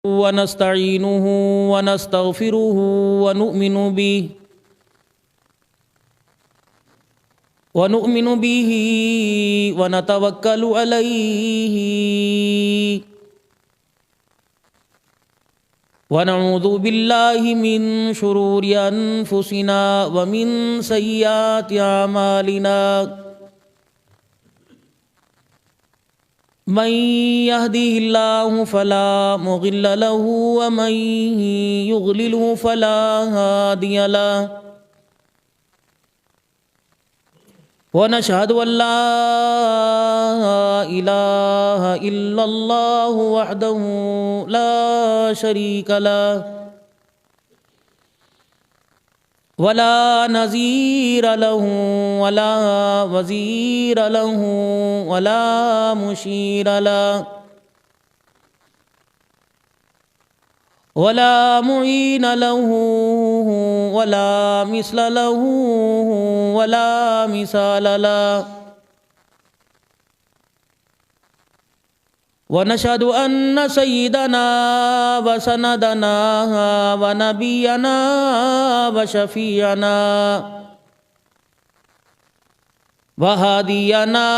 ونستعينه ونستغفره ونؤمن به ونتوكل عليه ونعوذ بالله من شرور أنفسنا ومن سيئات أعمالنا من يهده الله فلا مضل له ومن يضلله فلا هادي له ونشهد أن لا إله إلا الله وحده لا شريك له ولا نظير له ولا وزير له ولا مشير له ولا معين له ولا مثل له ولا مثال له ونشهد أن سيدنا وسندنا ونبينا وشفيعنا وهادينا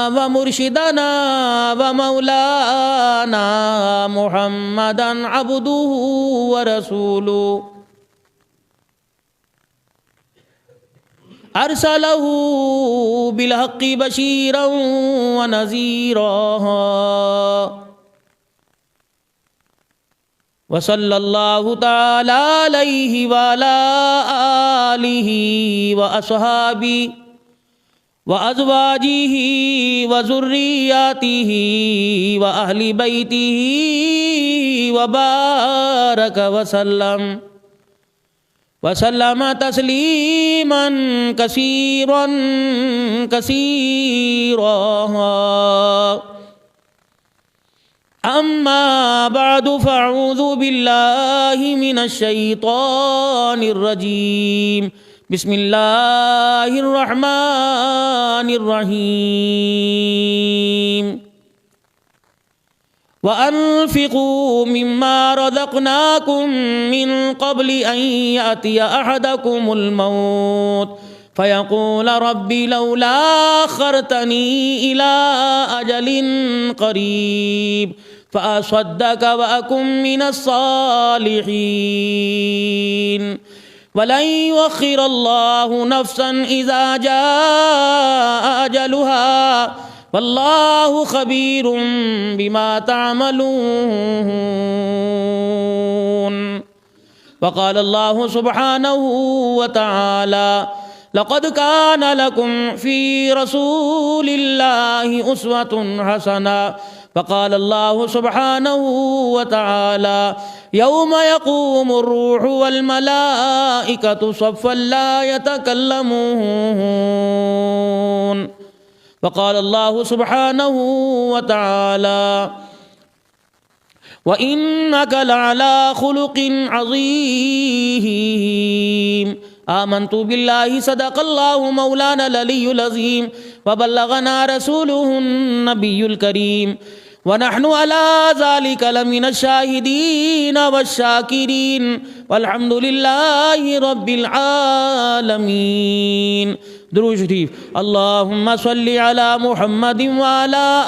ومرشدنا ومولانا محمدا عبده ورسوله أرسله بالحق بشيرا ونذيرا وصلى الله تعالى عليه وعلى آله وأصحابه وأزواجه وذرياته وأهل بيته وبارك وسلم تسليما كثيرا أما بعد فأعوذ بالله من الشيطان الرجيم بسم الله الرحمن الرحيم وأنفقوا مما رزقناكم من قبل أن يأتي أحدكم الموت فيقول ربي لولا أخرتني إلى أجل قريب فأصدق وأكن من الصالحين ولن يؤخر الله نفسا إذا جاء أجلها والله خبير بما تعملون وقال الله سبحانه وتعالى لقد كان لكم في رسول الله أسوة حسنة فقال الله سبحانه وتعالى يوم يقوم الروح والملائكة صفا لا يتكلمون وقال الله سبحانه وتعالى وإنك لعلى خلق عظيم آمنت بالله صدق الله مولانا العلي العظيم وبلغنا رسوله النبي الكريم ونحن على ذلك لمن الشاهدين والشاكرين والحمد لله رب العالمين درود شریف اللهم صل على محمد وعلى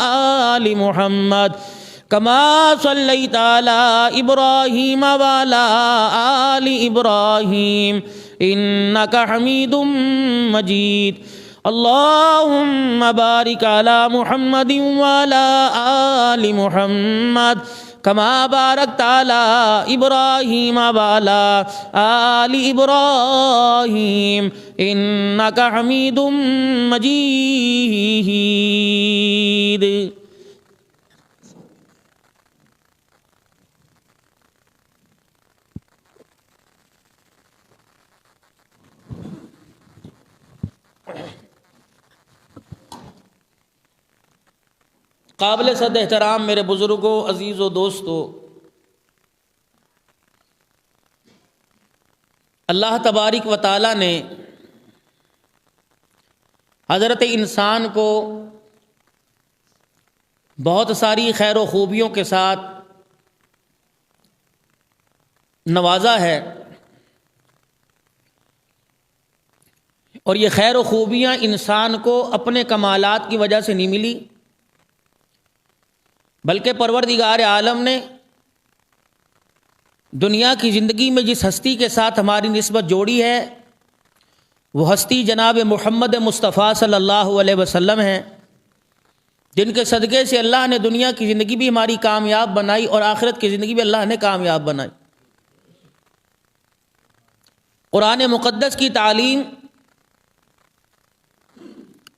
آل محمد كما صليت على إبراهيم وعلى آل إبراهيم إنك حميد مجيد اللهم بارك على محمد وعلى آل محمد كما باركت على إبراهيم وعلى آل إبراهيم إنك حميد مجيد قابل صد احترام میرے بزرگوں، عزیز و دوستو، اللہ تبارک و تعالیٰ نے حضرت انسان کو بہت ساری خیر و خوبیوں کے ساتھ نوازا ہے، اور یہ خیر و خوبیاں انسان کو اپنے کمالات کی وجہ سے نہیں ملی، بلکہ پروردگار عالم نے دنیا کی زندگی میں جس ہستی کے ساتھ ہماری نسبت جوڑی ہے وہ ہستی جناب محمد مصطفیٰ صلی اللہ علیہ وسلم ہیں، جن کے صدقے سے اللہ نے دنیا کی زندگی بھی ہماری کامیاب بنائی اور آخرت کی زندگی بھی اللہ نے کامیاب بنائی۔ قرآن مقدس کی تعلیم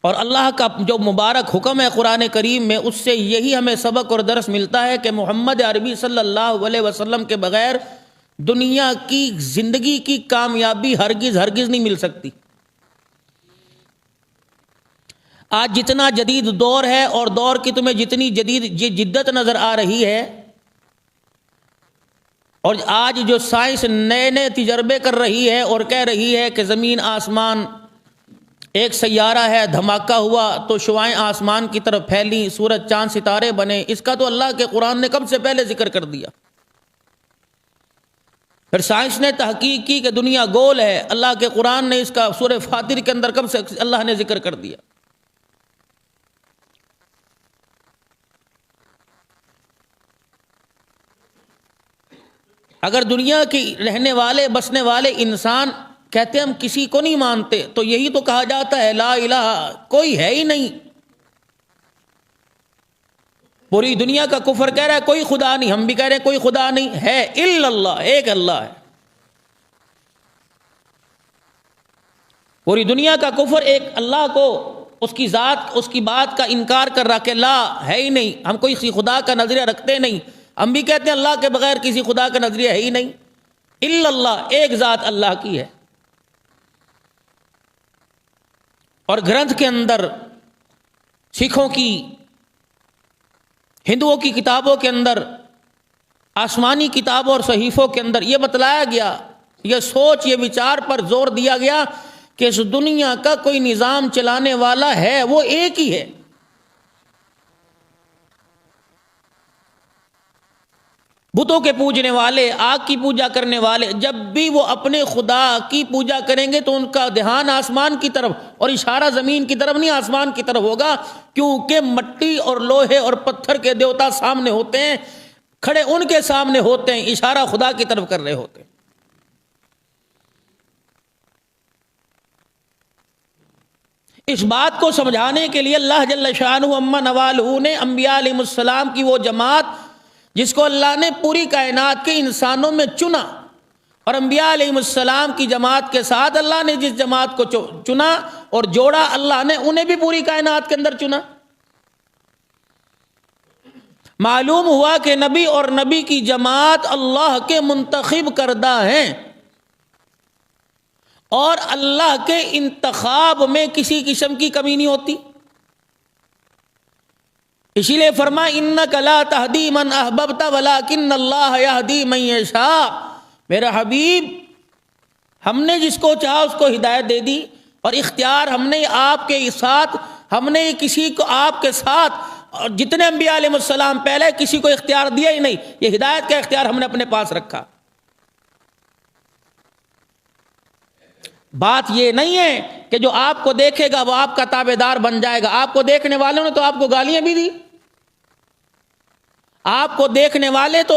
اور اللہ کا جو مبارک حکم ہے قرآن کریم میں، اس سے یہی ہمیں سبق اور درس ملتا ہے کہ محمد عربی صلی اللہ علیہ وسلم کے بغیر دنیا کی زندگی کی کامیابی ہرگز نہیں مل سکتی۔ آج جتنا جدید دور ہے اور دور کی تمہیں جتنی جدید جدت نظر آ رہی ہے، اور آج جو سائنس نئے تجربے کر رہی ہے اور کہہ رہی ہے کہ زمین آسمان ایک سیارہ ہے، دھماکہ ہوا تو شعاعیں آسمان کی طرف پھیلیں، سورج چاند ستارے بنے، اس کا تو اللہ کے قرآن نے کب سے پہلے ذکر کر دیا۔ پھر سائنس نے تحقیق کی کہ دنیا گول ہے، اللہ کے قرآن نے اس کا سورہ فاطر کے اندر کب سے اللہ نے ذکر کر دیا۔ اگر دنیا کی رہنے والے بسنے والے انسان کہتے ہم کسی کو نہیں مانتے، تو یہی تو کہا جاتا ہے لا الہ، کوئی ہے ہی نہیں۔ پوری دنیا کا کفر کہہ رہا ہے کوئی خدا نہیں، ہم بھی کہہ رہے ہیں کوئی خدا نہیں ہے، الا اللہ، ایک اللہ ہے۔ پوری دنیا کا کفر ایک اللہ کو، اس کی ذات، اس کی بات کا انکار کر رہا کہ لا ہے ہی نہیں، ہم کوئی خدا کا نظریہ رکھتے نہیں۔ ہم بھی کہتے ہیں اللہ کے بغیر کسی خدا کا نظریہ ہے ہی نہیں، الا اللہ، ایک ذات اللہ کی ہے۔ اور گرنتھ کے اندر، سکھوں کی، ہندوؤں کی کتابوں کے اندر، آسمانی کتابوں اور صحیفوں کے اندر یہ بتلایا گیا، یہ سوچ، یہ وچار پر زور دیا گیا کہ اس دنیا کا کوئی نظام چلانے والا ہے، وہ ایک ہی ہے۔ بتوں کے پوجنے والے، آگ کی پوجا کرنے والے، جب بھی وہ اپنے خدا کی پوجا کریں گے تو ان کا دھیان آسمان کی طرف اور اشارہ زمین کی طرف نہیں، آسمان کی طرف ہوگا، کیونکہ مٹی اور لوہے اور پتھر کے دیوتا سامنے ہوتے ہیں، کھڑے ان کے سامنے ہوتے ہیں، اشارہ خدا کی طرف کر رہے ہوتے ہیں۔ اس بات کو سمجھانے کے لیے اللہ جل شانہ عما نوالہ نے انبیاء علیہ السلام کی وہ جماعت جس کو اللہ نے پوری کائنات کے انسانوں میں چنا، اور انبیاء علیہ السلام کی جماعت کے ساتھ اللہ نے جس جماعت کو چنا اور جوڑا، اللہ نے انہیں بھی پوری کائنات کے اندر چنا۔ معلوم ہوا کہ نبی اور نبی کی جماعت اللہ کے منتخب کردہ ہیں، اور اللہ کے انتخاب میں کسی قسم کی کمی نہیں ہوتی۔ اسی لیے فرما انک لا تہدی من احببت ولکن اللہ یہدی من یشاء، میرا حبیب ہم نے جس کو چاہا اس کو ہدایت دے دی، اور اختیار ہم نے آپ کے ساتھ، ہم نے کسی کو آپ کے ساتھ، اور جتنے انبیاء علیہ السلام پہلے کسی کو اختیار دیا ہی نہیں، یہ ہدایت کا اختیار ہم نے اپنے پاس رکھا۔ بات یہ نہیں ہے کہ جو آپ کو دیکھے گا وہ آپ کا تابع دار بن جائے گا۔ آپ کو دیکھنے والوں نے تو آپ کو گالیاں بھی دی، آپ کو دیکھنے والے تو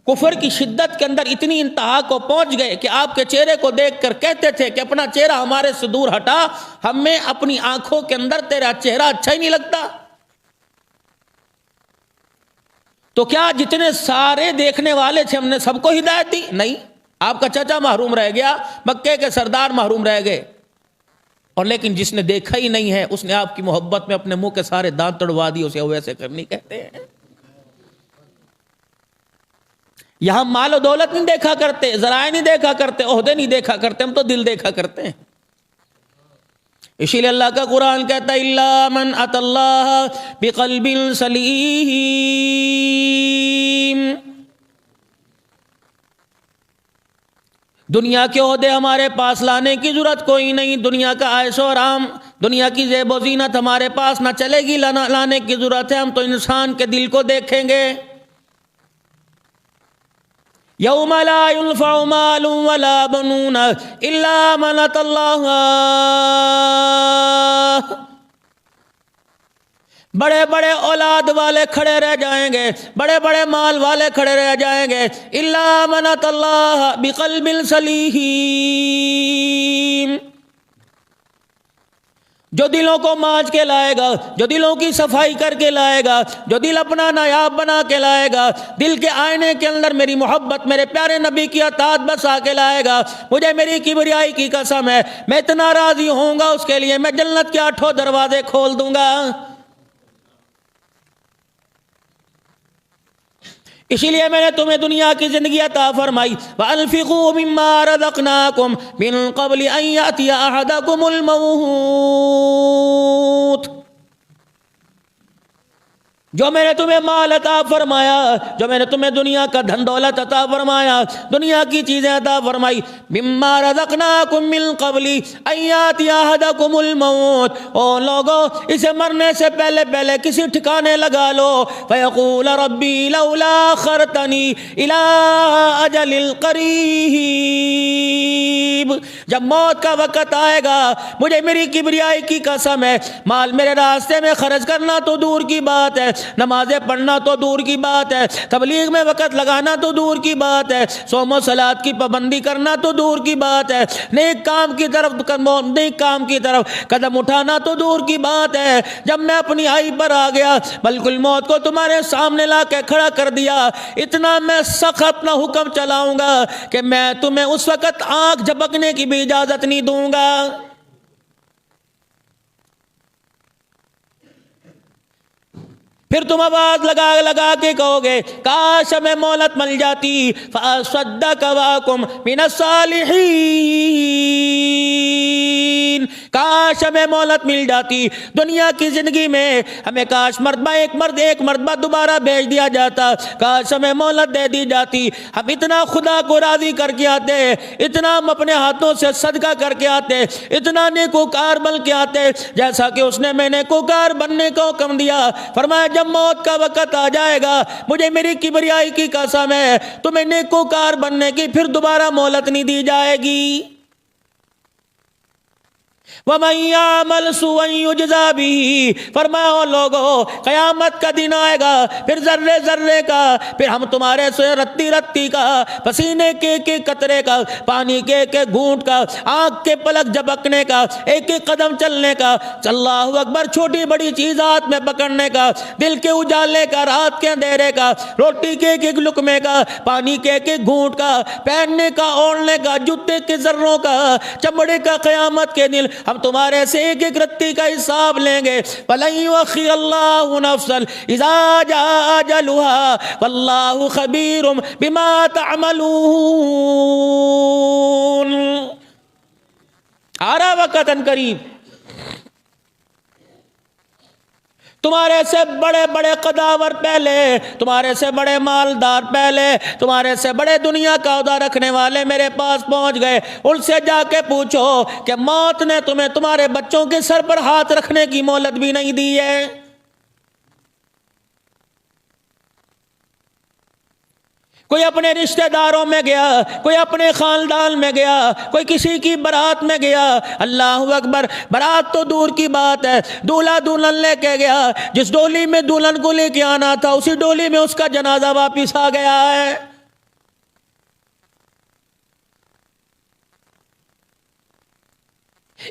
کفر کی شدت کے اندر اتنی انتہا کو پہنچ گئے کہ آپ کے چہرے کو دیکھ کر کہتے تھے کہ اپنا چہرہ ہمارے سے دور ہٹا، ہمیں اپنی آنکھوں کے اندر تیرا چہرہ اچھا ہی نہیں لگتا۔ تو کیا جتنے سارے دیکھنے والے تھے ہم نے سب کو ہدایت دی؟ نہیں، آپ کا چچا محروم رہ گیا، مکے کے سردار محروم رہ گئے، اور لیکن جس نے دیکھا ہی نہیں ہے اس نے آپ کی محبت میں اپنے منہ کے سارے دانت توڑوا دی، اسے ویسے کرنی کہتے ہیں۔ یہاں مال و دولت نہیں دیکھا کرتے، ذرائع نہیں دیکھا کرتے، عہدے نہیں دیکھا کرتے، ہم تو دل دیکھا کرتے ہیں۔ اسی لیے اللہ کا قرآن کہتا ہے الا من اتى اللہ بقلب سلیم، دنیا کے عہدے ہمارے پاس لانے کی ضرورت کوئی نہیں، دنیا کا عیش و آرام، دنیا کی زیب و زینت ہمارے پاس نہ چلے گی، لانے کی ضرورت ہے، ہم تو انسان کے دل کو دیکھیں گے۔ یوم لا ينفع مال ولا بنون الا من اتى اللہ، بڑے بڑے اولاد والے کھڑے رہ جائیں گے، بڑے بڑے مال والے کھڑے رہ جائیں گے، الا من اتى اللہ بقلب سلیم، جو دلوں کو مانج کے لائے گا، جو دلوں کی صفائی کر کے لائے گا، جو دل اپنا نایاب بنا کے لائے گا، دل کے آئینے کے اندر میری محبت، میرے پیارے نبی کی اطاعت بسا کے لائے گا، مجھے میری کبریائی کی قسم ہے میں اتنا راضی ہوں گا اس کے لیے، میں جنت کے 8 دروازے کھول دوں گا۔ اسی لیے میں نے تمہیں دنیا کی زندگی عطا فرمائی، وَأَنفِقُوا مِمَّا رَزَقْنَاكُمْ مِن قَبْلِ أَن يَأْتِيَ أَحَدَكُمُ الْمَوْتُ، جو میں نے تمہیں مال عطا فرمایا، جو میں نے تمہیں دنیا کا دھن دولت عطا فرمایا، دنیا کی چیزیں عطا فرمائی، مما رزقناکم من قبل ان یاتی احدکم الموت، او لوگو اسے مرنے سے پہلے پہلے کسی ٹھکانے لگا لو، فیقول ربی لولا اخرتنی الی اجل قریب، جب موت کا وقت آئے گا مجھے میری کبریائی کی قسم ہے مال میرے راستے میں خرچ کرنا تو دور کی بات ہے، نمازیں پڑھنا تو دور کی بات ہے، تبلیغ میں وقت لگانا تو دور کی بات ہے، صوم و صلات کی پابندی کرنا تو دور کی بات ہے، نیک کام کی طرف قدم اٹھانا تو دور کی بات ہے، جب میں اپنی آئی پر آ گیا ملک الموت کو تمہارے سامنے لا کے کھڑا کر دیا، اتنا میں سخت اپنا حکم چلاؤں گا کہ میں تمہیں اس وقت آنکھ جھپکنے کی بھی اجازت نہیں دوں گا۔ پھر تم آواز لگا لگا کے کہو گے کاش ہمیں مہلت مل جاتی، فَأَصَدَّقَ وَأَكُن مِنَ الصَّالِحِينَ، کاش ہمیں مہلت مل جاتی دنیا کی زندگی میں، ہمیں کاش ایک مرتبہ دوبارہ بھیج دیا جاتا، کاش ہمیں مہلت دے دی جاتی، ہم اتنا خدا کو راضی کر کے آتے، اتنا ہم اپنے ہاتھوں سے صدقہ کر کے آتے، اتنا نیکوکار بن کے آتے جیسا کہ اس نے میں نیکوکار بننے کو حکم دیا۔ فرمایا جب موت کا وقت آ جائے گا مجھے میری کبریائی کی قسم ہے تمہیں نیکوکار بننے کی پھر دوبارہ مہلت نہیں دی جائے گی۔ وَمَن يَعْمَلْ سُوءًا يُجْزَى بِهِ، فرمایا لوگو قیامت کا دن آئے گا، پھر ذرے ذرے کا، پھر ہم تمہارے سے رتی رتی کا، پسینے کے ایک قطرے کا، پانی کے ایک گھونٹ کا، آنکھ کے پلک جھپکنے کا، ایک ایک قدم چلنے کا، اللہ اکبر، چھوٹی بڑی چیز ہاتھ میں پکڑنے کا، دل کے اجالے کا، رات کے اندھیرے کا، روٹی کے ایک لقمے کا، پانی کے ایک گھونٹ کا، پہننے کا، اوڑھنے کا، جوتے کے ذروں کا، چمڑے کا، قیامت کے دن ہم تمہارے سے ایک ایک رتی کا حساب لیں گے۔ وَلَن يُؤَخِّرَ اللَّهُ نَفْسًا إِذَا جَاءَ أَجَلُهَا وَاللَّهُ خَبِيرٌ بِمَا تَعْمَلُونَ، آ رہا وقت ان قریب، تمہارے سے بڑے بڑے قداور پہلے، تمہارے سے بڑے مالدار پہلے، تمہارے سے بڑے دنیا کا عہدہ رکھنے والے میرے پاس پہنچ گئے، ان سے جا کے پوچھو کہ موت نے تمہیں تمہارے بچوں کے سر پر ہاتھ رکھنے کی مہلت بھی نہیں دی ہے۔ کوئی اپنے رشتہ داروں میں گیا، کوئی اپنے خاندان میں گیا، کوئی کسی کی برات میں گیا، اللہ اکبر، برات تو دور کی بات ہے، دولہا دلہن لے کے گیا، جس ڈولی میں دلہن کو لے کے آنا تھا اسی ڈولی میں اس کا جنازہ واپس آ گیا ہے۔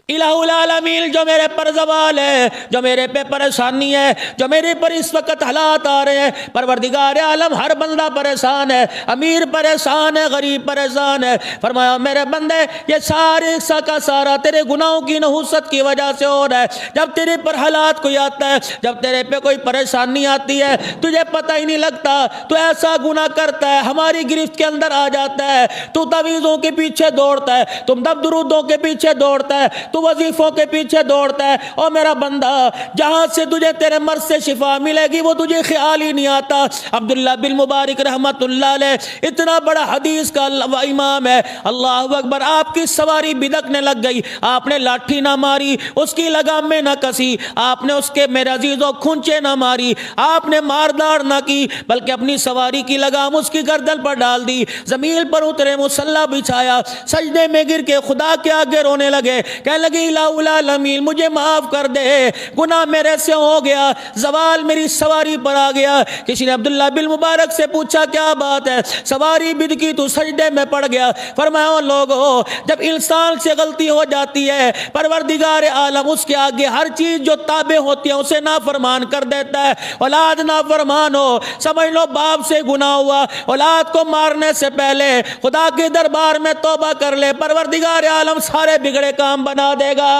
الہ العالمین جو میرے پر زوال ہے، جو میرے پہ پریشانی ہے، جو میرے پر اس وقت حالات آ رہے ہیں، پروردگار عالم ہر بندہ پریشان ہے، امیر پریشان ہے، غریب پریشان ہے، فرمایا میرے بندے یہ سارے کا سارا تیرے گناہوں کی نحوست کی وجہ سے ہو رہا ہے۔ جب تیرے پر حالات کوئی آتا ہے، جب تیرے پہ کوئی پریشانی آتی ہے، تجھے پتہ ہی نہیں لگتا، تو ایسا گناہ کرتا ہے ہماری گرفت کے اندر آ جاتا ہے، تو تعویذوں کے پیچھے دوڑتا ہے، تم دب درودوں کے پیچھے دوڑتا ہے، تو وظیفوں کے پیچھے دوڑتا ہے، اور میرا بندہ جہاں سے تجھے تیرے مرض سے شفا ملے گی وہ تجھے خیال ہی نہیں آتا۔ عبداللہ بن مبارک رحمت اللہ علیہ اتنا بڑا حدیث کا امام ہے، اللہ اکبر، آپ کی سواری بدکنے لگ گئی، آپ نے لاٹھی نہ ماری، اس کی لگام میں نہ کسی، آپ نے اس کے میرے عزیزوں کھنچے نہ ماری، آپ نے ماردار نہ کی، بلکہ اپنی سواری کی لگام اس کی گردن پر ڈال دی، زمین پر اترے، مصلی بچھایا، سجدے میں گر کے خدا کے آگے رونے لگے، کہنے لگے الہ العالمین مجھے معاف کر دے، گناہ میرے سے ہو گیا، زوال میری سواری پر آ گیا۔ کسی نے عبداللہ بن مبارک سے پوچھا کیا بات ہے؟ سواری بدکی تو سجدے میں پڑ گیا۔ فرمایا او لوگو، جب انسان سے غلطی ہو جاتی ہے پروردگار عالم اس کے آگے ہر چیز جو تابع ہوتی ہے اسے نافرمان کر دیتا ہے۔ اولاد نافرمان ہو، سمجھ لو باپ سے گناہ ہوا، اولاد کو مارنے سے پہلے خدا کے دربار میں توبہ کر لے، پروردگار عالم سارے بگڑے کام بنا دے گا۔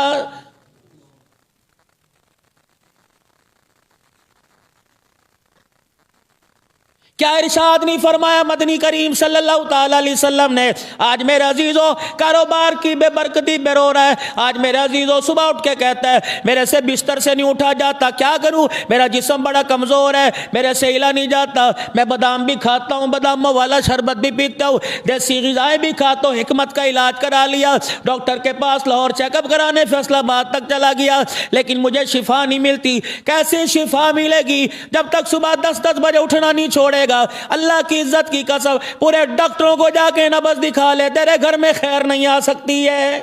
کیا ارشاد نہیں فرمایا مدنی کریم صلی اللہ تعالی علیہ وسلم نے؟ آج میرے عزیزوں کاروبار کی بے برکتی بے رو رہا ہے، آج میرے عزیزوں صبح اٹھ کے کہتا ہے میرے سے بستر سے نہیں اٹھا جاتا، کیا کروں، میرا جسم بڑا کمزور ہے، میرے سے ہلا نہیں جاتا، میں بادام بھی کھاتا ہوں، باداموں والا شربت بھی پیتا ہوں، دیسی غذائیں بھی کھاتا ہوں، حکمت کا علاج کرا لیا، ڈاکٹر کے پاس لاہور چیک اپ کرانے فیصلہ آباد تک چلا گیا، لیکن مجھے شفا نہیں ملتی۔ کیسے شفا ملے گی جب تک صبح 10 بجے اٹھنا نہیں چھوڑے گا؟ اللہ کی عزت کی قسم پورے ڈاکٹروں کو جا کے نبض دکھا لے، تیرے گھر میں خیر نہیں آ سکتی ہے۔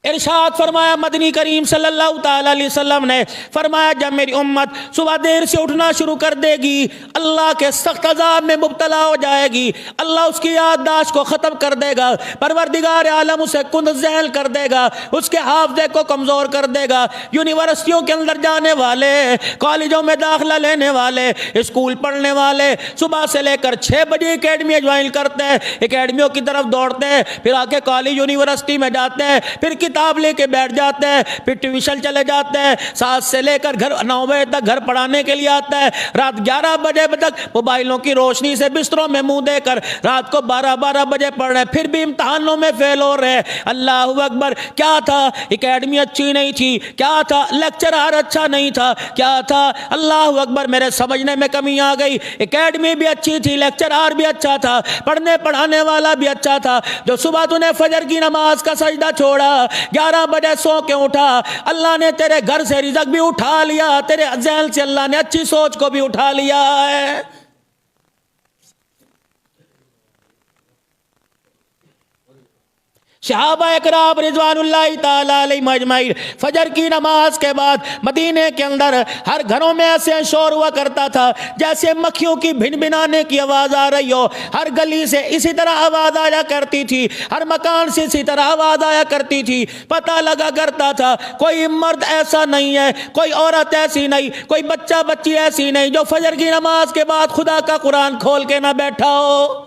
ارشاد فرمایا مدنی کریم صلی اللہ تعالی علیہ وسلم نے، فرمایا جب میری امت صبح دیر سے اٹھنا شروع کر دے گی اللہ کے سخت عذاب میں مبتلا ہو جائے گی، اللہ اس کی یادداشت کو ختم کر دے گا، پروردگار عالم اسے کند ذہن کر دے گا، اس کے حافظے کو کمزور کر دے گا۔ یونیورسٹیوں کے اندر جانے والے، کالجوں میں داخلہ لینے والے، اسکول پڑھنے والے صبح سے لے کر 6 بجے اکیڈمی جوائن کرتے ہیں، اکیڈمیوں کی طرف دوڑتے ہیں، پھر آ کے کالج یونیورسٹی میں جاتے ہیں، پھر کتاب لے کے بیٹھ جاتے ہیں، پھر ٹیوشن چلے جاتے ہیں، 7 سے لے کر 9 بجے تک گھر پڑھانے کے لیے آتا ہے، رات 11 بجے تک موبائلوں کی روشنی سے بستروں میں منہ دے کر رات کو 12 بجے پڑھ رہے ہیں، پھر بھی امتحانوں میں فیل ہو رہے ہیں۔ اللہ اکبر، کیا تھا؟ اکیڈمی اچھی نہیں تھی، کیا تھا؟ لیکچرار اچھا نہیں تھا، کیا تھا؟ اللہ اکبر، میرے سمجھنے میں کمی آ گئی، اکیڈمی بھی اچھی تھی، لیکچرار بھی اچھا تھا، پڑھنے پڑھانے والا بھی اچھا تھا، جو صبح تو نے فجر کی نماز کا سجدہ چھوڑا، 11 بجے سو کے اٹھا، اللہ نے تیرے گھر سے رزق بھی اٹھا لیا، تیرے ذہن سے اللہ نے اچھی سوچ کو بھی اٹھا لیا ہے۔ صحابہ اکرام رضوان اللہ تعالی علیہم اجمعین فجر کی نماز کے بعد مدینے کے اندر ہر گھروں میں ایسے شور ہوا کرتا تھا جیسے مکھیوں کی بھن بھنانے کی آواز آ رہی ہو، ہر گلی سے اسی طرح آواز آیا کرتی تھی، ہر مکان سے اسی طرح آواز آیا کرتی تھی، پتہ لگا کرتا تھا کوئی مرد ایسا نہیں ہے، کوئی عورت ایسی نہیں، کوئی بچہ بچی ایسی نہیں جو فجر کی نماز کے بعد خدا کا قرآن کھول کے نہ بیٹھا ہو۔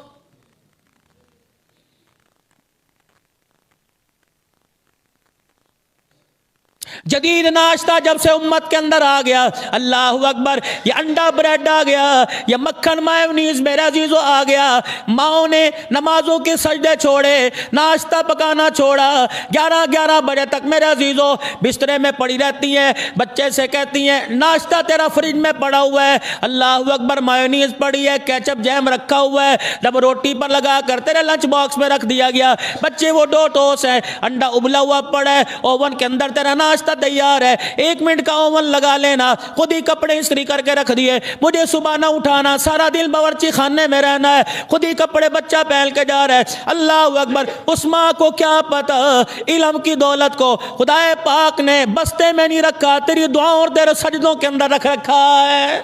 جدید ناشتہ جب سے امت کے اندر آ گیا، اللہ اکبر، یہ انڈا بریڈ آ گیا، یہ مکھن مایونیز میرے عزیزوں آ گیا، ماؤں نے نمازوں کے سجدے چھوڑے، ناشتہ پکانا چھوڑا، 11 بجے تک میرے عزیزوں بسترے میں پڑی رہتی ہیں، بچے سے کہتی ہیں ناشتہ تیرا فریج میں پڑا ہوا ہے، اللہ اکبر، مایونیز پڑی ہے، کیچپ جیم رکھا ہوا ہے، جب روٹی پر لگا کر تیرے لنچ باکس میں رکھ دیا گیا، بچے وہ 2 ٹوس ہیں، انڈا ابلا ہوا پڑا ہے، اوون کے اندر تیرا ناشتہ تیار ہے، 1 منٹ کا اوون لگا لینا، خود ہی کپڑے استری کر کے رکھ دیے، مجھے صبح نہ اٹھانا، سارا دن باورچی خانے میں رہنا ہے، خود ہی کپڑے بچہ پہن کے جا رہا ہے۔ اللہ اکبر، اس ماں کو کیا پتا علم کی دولت کو خدا پاک نے بستے میں نہیں رکھا، تیری دعاؤں اور تیرے سجدوں کے اندر رکھ رکھا ہے۔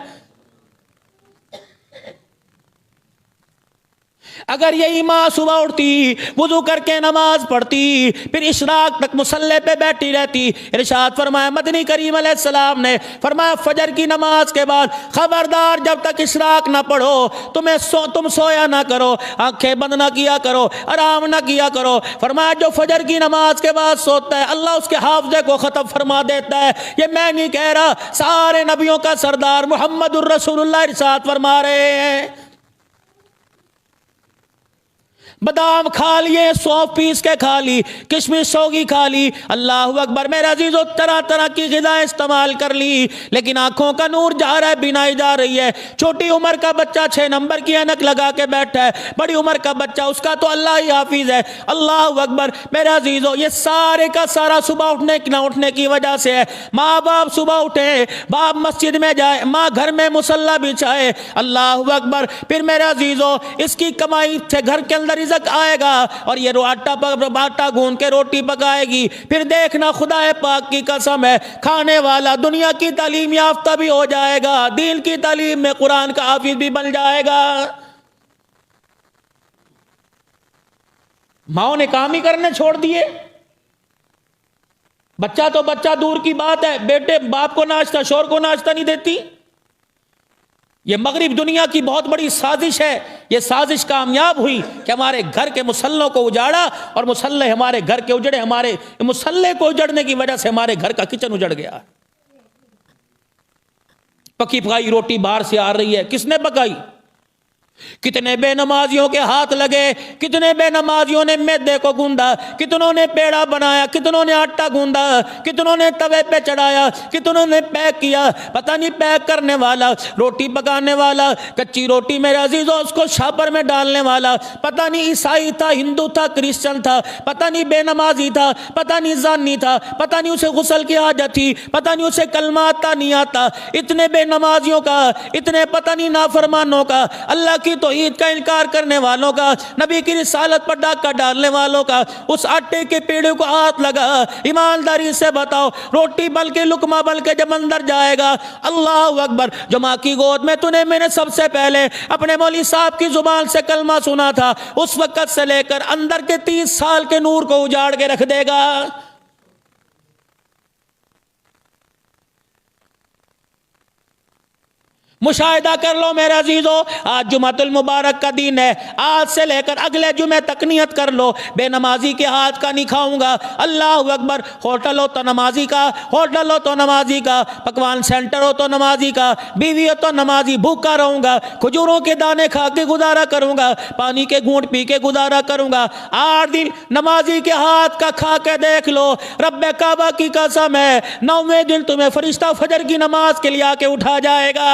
اگر یہی ماں صبح اٹھتی، وضو کر کے نماز پڑھتی، پھر اشراق تک مصلی پہ بیٹھی رہتی، ارشاد فرمایا مدنی کریم علیہ السلام نے، فرمایا فجر کی نماز کے بعد خبردار جب تک اشراق نہ پڑھو تم سویا نہ کرو، آنکھیں بند نہ کیا کرو، آرام نہ کیا کرو، فرمایا جو فجر کی نماز کے بعد سوتا ہے اللہ اس کے حافظے کو ختم فرما دیتا ہے۔ یہ میں نہیں کہہ رہا، سارے نبیوں کا سردار محمد الرسول اللہ ارشاد فرما رہے ہیں۔ بادام کھا لیے، سونف پیس کے کھا لی، کشمش سوگی کھا لی، اللہ اکبر میرے عزیزو، طرح طرح کی غذائیں استعمال کر لی، لیکن آنکھوں کا نور جا رہا ہے، بینائی جا رہی ہے۔ چھوٹی عمر کا بچہ 6 نمبر کی اینک لگا کے بیٹھا ہے، بڑی عمر کا بچہ، اس کا تو اللہ ہی حافظ ہے۔ اللہ اکبر میرے عزیزو، یہ سارے کا سارا صبح اٹھنے کی وجہ سے ہے۔ ماں باپ صبح اٹھے، باپ مسجد میں جائے، ماں گھر میں مصلی بچھائے، اللہ اکبر، پھر میرے عزیزو اس کی کمائی سے گھر کے اندر رزق آئے گا، اور یہ آٹا گون کے روٹی پکائے گی۔ پھر دیکھنا، خدا پاک کی قسم ہے، کھانے والا دنیا کی تعلیم یافتہ بھی ہو جائے گا، دین کی تعلیم میں قرآن کا حافظ بھی بن جائے گا۔ ماؤں نے کام ہی کرنے چھوڑ دیے۔ بچہ تو بچہ دور کی بات ہے، بیٹے باپ کو ناشتہ، شوہر کو ناشتہ نہیں دیتی۔ یہ مغرب دنیا کی بہت بڑی سازش ہے۔ یہ سازش کامیاب ہوئی کہ ہمارے گھر کے مسلوں کو اجاڑا، اور مسلح ہمارے گھر کے اجڑے، ہمارے مسلح کو اجڑنے کی وجہ سے ہمارے گھر کا کچن اجڑ گیا۔ پکی پکائی روٹی باہر سے آ رہی ہے، کس نے پکائی؟ کتنے بے نمازیوں کے ہاتھ لگے، کتنے بے نمازیوں نے میدے کو گوندا، کتنوں نے پیڑا بنایا، کتنوں نے آٹا گوندا، کتنوں نے توے پہ چڑھایا، کتنوں نے پیک کیا۔ پتہ نہیں پیک کرنے والا، روٹی پکانے والا، کچی روٹی میرے عزیزوں اس کو شاپر میں ڈالنے والا، پتہ نہیں عیسائی تھا، ہندو تھا، کرسچن تھا، پتہ نہیں بے نمازی تھا، پتہ نہیں زانی تھا، پتہ نہیں اسے غسل کی حاجت تھی، پتہ نہیں اسے کلمہ آتا نہیں آتا۔ اتنے بے نمازیوں کا، اتنے پتہ نہیں نافرمانوں کا، اللہ کی توحید کا انکار کرنے والوں کا، نبی کی رسالت پر ڈاکہ ڈالنے والوں کا، اس آٹے کے پیڑے کو ہاتھ لگا۔ ایمانداری سے بتاؤ، روٹی بل کے لقمہ بل کے جب اندر جائے گا، اللہ اکبر، جو ماں کی گود میں میں نے سب سے پہلے اپنے مولوی صاحب کی زبان سے کلمہ سنا تھا، اس وقت سے لے کر اندر کے 30 سال کے نور کو اجاڑ کے رکھ دے گا۔ مشاہدہ کر لو میرے عزیزو، آج جمعۃ المبارک کا دن ہے، آج سے لے کر اگلے جمعے تک نیت کر لو، بے نمازی کے ہاتھ کا نہیں کھاؤں گا۔ اللہ اکبر، ہوٹل ہو تو نمازی کا، ہوٹل ہو تو نمازی کا، پکوان سینٹر ہو تو نمازی کا، بیوی ہو تو نمازی، بھوکا رہوں گا، کھجوروں کے دانے کھا کے گزارا کروں گا، پانی کے گھونٹ پی کے گزارا کروں گا۔ 8 دن نمازی کے ہاتھ کا کھا کے دیکھ لو، رب کعبہ کی قسم ہے، 9ویں دن تمہیں فرشتہ فجر کی نماز کے لیے آ کے اٹھا جائے گا۔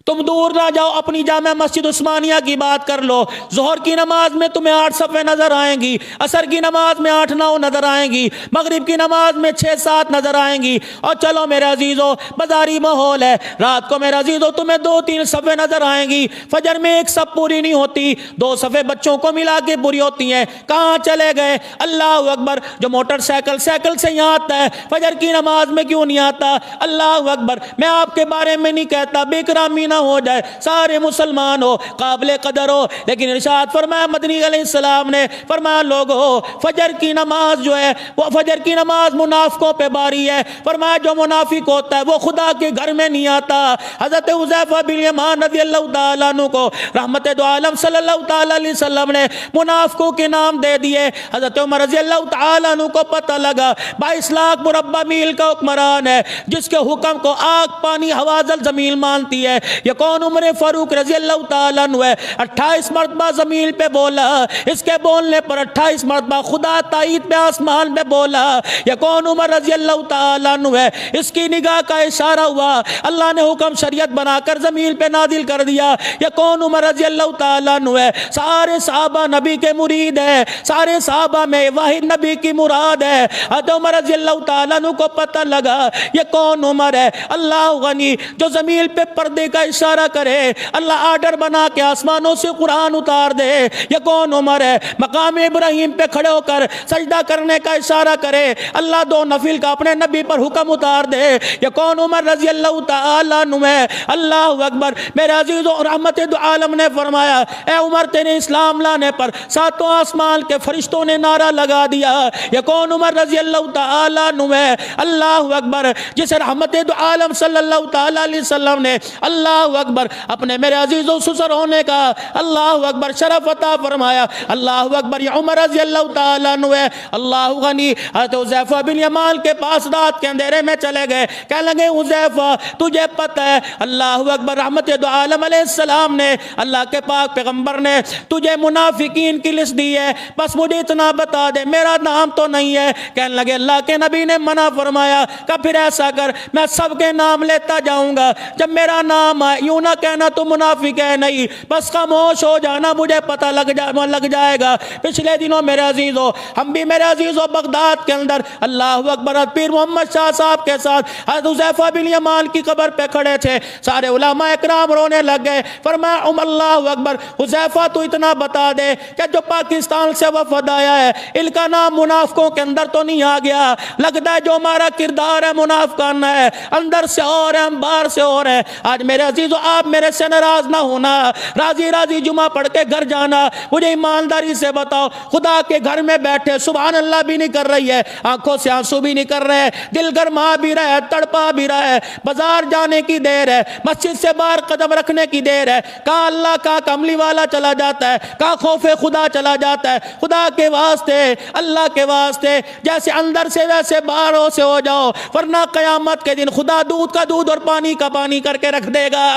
تم دور نہ جاؤ، اپنی جامع مسجد عثمانیہ کی بات کر لو، ظہر کی نماز میں تمہیں 8 صفیں نظر آئیں گی، عصر کی نماز میں 8-9 نظر آئیں گی، مغرب کی نماز میں 6-7 نظر آئیں گی۔ اور چلو میرے عزیزو، بازاری ماحول ہے، رات کو میرے عزیزو تمہیں 2-3 صفیں نظر آئیں گی، فجر میں 1 صف پوری نہیں ہوتی، 2 صفیں بچوں کو ملا کے پوری ہوتی ہیں۔ کہاں چلے گئے؟ اللہ اکبر، جو موٹر سائیکل سے یہاں آتا ہے، فجر کی نماز میں کیوں نہیں آتا؟ اللہ اکبر، میں آپ کے بارے میں نہیں کہتا بے اکرامی نہ ہو جائے، سارے مسلمان ہو، قابل قدر ہو، لیکن ارشاد فرمایا مدنی علیہ السلام نے، فرمایا لوگو، فجر کی نماز جو ہے وہ فجر کی نماز منافقوں پہ باری ہے۔ فرمایا جو منافق ہوتا ہے وہ خدا کے گھر میں نہیں آتا۔ حضرت حذیفہ بن یمان رضی اللہ تعالیٰ عنہ کو رحمت دو عالم صلی اللہ تعالیٰ علیہ وسلم نے منافقوں کے نام دے دیے۔ حضرت عمر رضی اللہ تعالیٰ عنہ کو پتہ لگا 22 لاکھ مربع میل کا حکمران ہے، جس کے حکم کو آگ پانی ہوا زمین مانتی ہے۔ یہ کون؟ عمر فاروق رضی اللہ تعالیٰ عنہ ہے۔ 28 مرتبہ زمین پہ بولا، اس کے بولنے پر 28 مرتبہ خدا تائید پہ آسمان پہ بولا۔ یہ کون؟ عمر رضی اللہ تعالیٰ عنہ ہے۔ اس کی نگاہ کا اشارہ ہوا، اللہ نے حکم شریعت بنا کر زمین پہ نازل کر دیا۔ یہ کون؟ عمر رضی اللہ تعالیٰ عنہ ہے۔ سارے صحابہ نبی کے مرید ہیں، سارے صحابہ میں واحد نبی کی مراد ہے۔ حضرت عمر رضی اللہ تعالیٰ عنہ کو پتہ لگا یہ کون عمر ہے؟ اللہ غنی، جو زمین پہ پردے کا اشارہ کرے، اللہ آرڈر بنا کے آسمانوں سے قرآن اتار دے۔ یہ کون عمر ہے؟ مقام ابراہیم پہ کھڑے ہو کر سجدہ کرنے کا اشارہ کرے، اللہ 2 نفل کا اپنے نبی پر حکم اتار دے۔ یہ کون عمر رضی اللہ تعالیٰ عنہ ہے؟ اللہ اکبر، میرے عزیزوں، رحمت دو عالم نے فرمایا اے عمر، تیرے اسلام لانے پر 7 آسمان کے فرشتوں نے نعرہ لگا دیا۔ یہ کون عمر رضی اللہ تعالیٰ عنہ ہے؟ اللہ اکبر، جسے رحمت دو عالم صلی اللہ تعالیٰ علیہ وسلم نے اللہ اللہ اکبر اپنے میرے عزیز و سسر ہونے کا اللہ اکبر شرف عطا فرمایا. اللہ اکبر. یہ عمر رضی اللہ تعالیٰ عنہ ہے اللہ غنی. حضرت حذیفہ بن یمان کے پاس رات کے اندھیرے میں چلے گئے. کہنے لگے حذیفہ تجھے پتہ ہے اللہ اکبر رحمت دو عالم علیہ السلام نے اللہ کے پاک پیغمبر نے تجھے منافقین کی لسٹ دی ہے, بس مجھے اتنا بتا دے میرا نام تو نہیں ہے. کہنے لگے اللہ کے نبی نے منع فرمایا کہ پھر ایسا کر میں سب کے نام لیتا جاؤں گا, جب میرا نام آئے یوں نہ کہنا تو منافق ہے نہیں, بس خاموش ہو جانا مجھے پتہ لگ جائے گا. پچھلے دنوں میرے عزیزو ہم بھی میرے عزیزو بغداد کے اندر اللہ اکبر پیر محمد شاہ صاحب کے ساتھ حضرت حذیفہ بن یمان کی قبر پہ کھڑے تھے. سارے علماء اکرام رونے لگ گئے. فرمایا اللہ اکبر حذیفہ تو اتنا بتا دے کہ جو پاکستان سے وفد آیا ہے ان کا نام منافقوں کے اندر تو نہیں آ گیا, لگتا ہے جو ہمارا کردار ہے منافقانہ ہے, اندر سے اور ہے ہم باہر سے اور ہیں. آج میرے عزیزو آپ میرے سے ناراض نہ ہونا, راضی راضی جمعہ پڑھ کے گھر جانا. مجھے ایمانداری سے بتاؤ خدا کے گھر میں بیٹھے سبحان اللہ بھی نہیں کر رہی ہے, آنکھوں سے آنسو بھی نہیں کر رہے, دل گرما بھی رہا ہے, تڑپا بھی رہا ہے, بازار جانے کی دیر ہے, مسجد سے باہر قدم رکھنے کی دیر ہے, کہاں اللہ کا کملی والا چلا جاتا ہے, کہاں خوف خدا چلا جاتا ہے. خدا کے واسطے اللہ کے واسطے جیسے اندر سے ویسے باہروں سے ہو جاؤ, ورنہ قیامت کے دن خدا دودھ کا دودھ اور پانی کا پانی کر کے رکھ دے گا.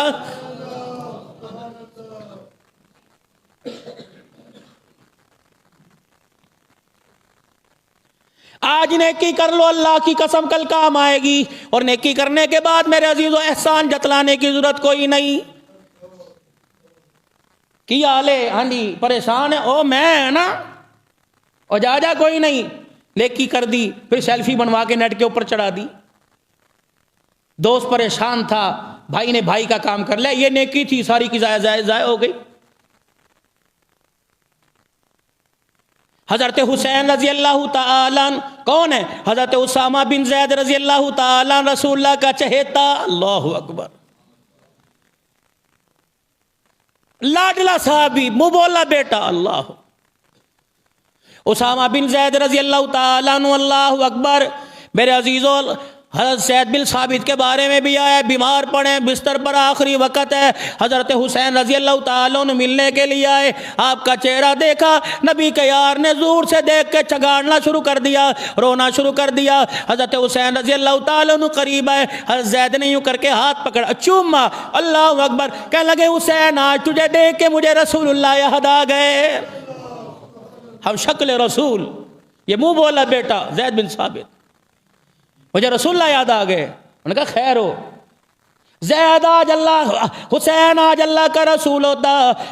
آج نیکی کر لو اللہ کی قسم کل کام آئے گی, اور نیکی کرنے کے بعد میرے عزیزو احسان جتلانے کی ضرورت کوئی نہیں. کیا حالے ہاں جی پریشان ہے او میں نا اور جا کوئی نہیں, نیکی کر دی پھر سیلفی بنوا کے نیٹ کے اوپر چڑھا دی. دوست پریشان تھا بھائی نے بھائی کا کام کر لیا, یہ نیکی تھی ساری کی ضائع ہو گئی. حضرت حسین رضی اللہ تعالیٰ کون ہے؟ حضرت اسامہ بن زید رضی اللہ تعالیٰ رسول اللہ کا چہیتا. اللہ اکبر لاڈلا صحابی منہ بولا بیٹا. اللہ اسامہ بن زید رضی اللہ تعالیٰ عنہ. اللہ اکبر میرے عزیزو حضرت زید بن ثابت کے بارے میں بھی آیا, بیمار پڑے بستر پر آخری وقت ہے, حضرت حسین رضی اللہ تعالیٰ عنہ ملنے کے لیے آئے, آپ کا چہرہ دیکھا نبی کے یار نے زور سے دیکھ کے چگاڑنا شروع کر دیا, رونا شروع کر دیا. حضرت حسین رضی اللہ تعالیٰ عنہ قریب آئے, حضرت زید نے یوں کر کے ہاتھ پکڑا چوما. اللہ اکبر کہنے لگے حسین آج تجھے دیکھ کے مجھے رسول اللہ یاد آ گئے, ہم شکل رسول. یہ منہ بولا بیٹا زید بن ثابت, مجھے رسول اللہ یاد آ گئے. انہوں نے کہا خیر ہو زید آج اللہ حسین آج اللہ کا رسول ہوتا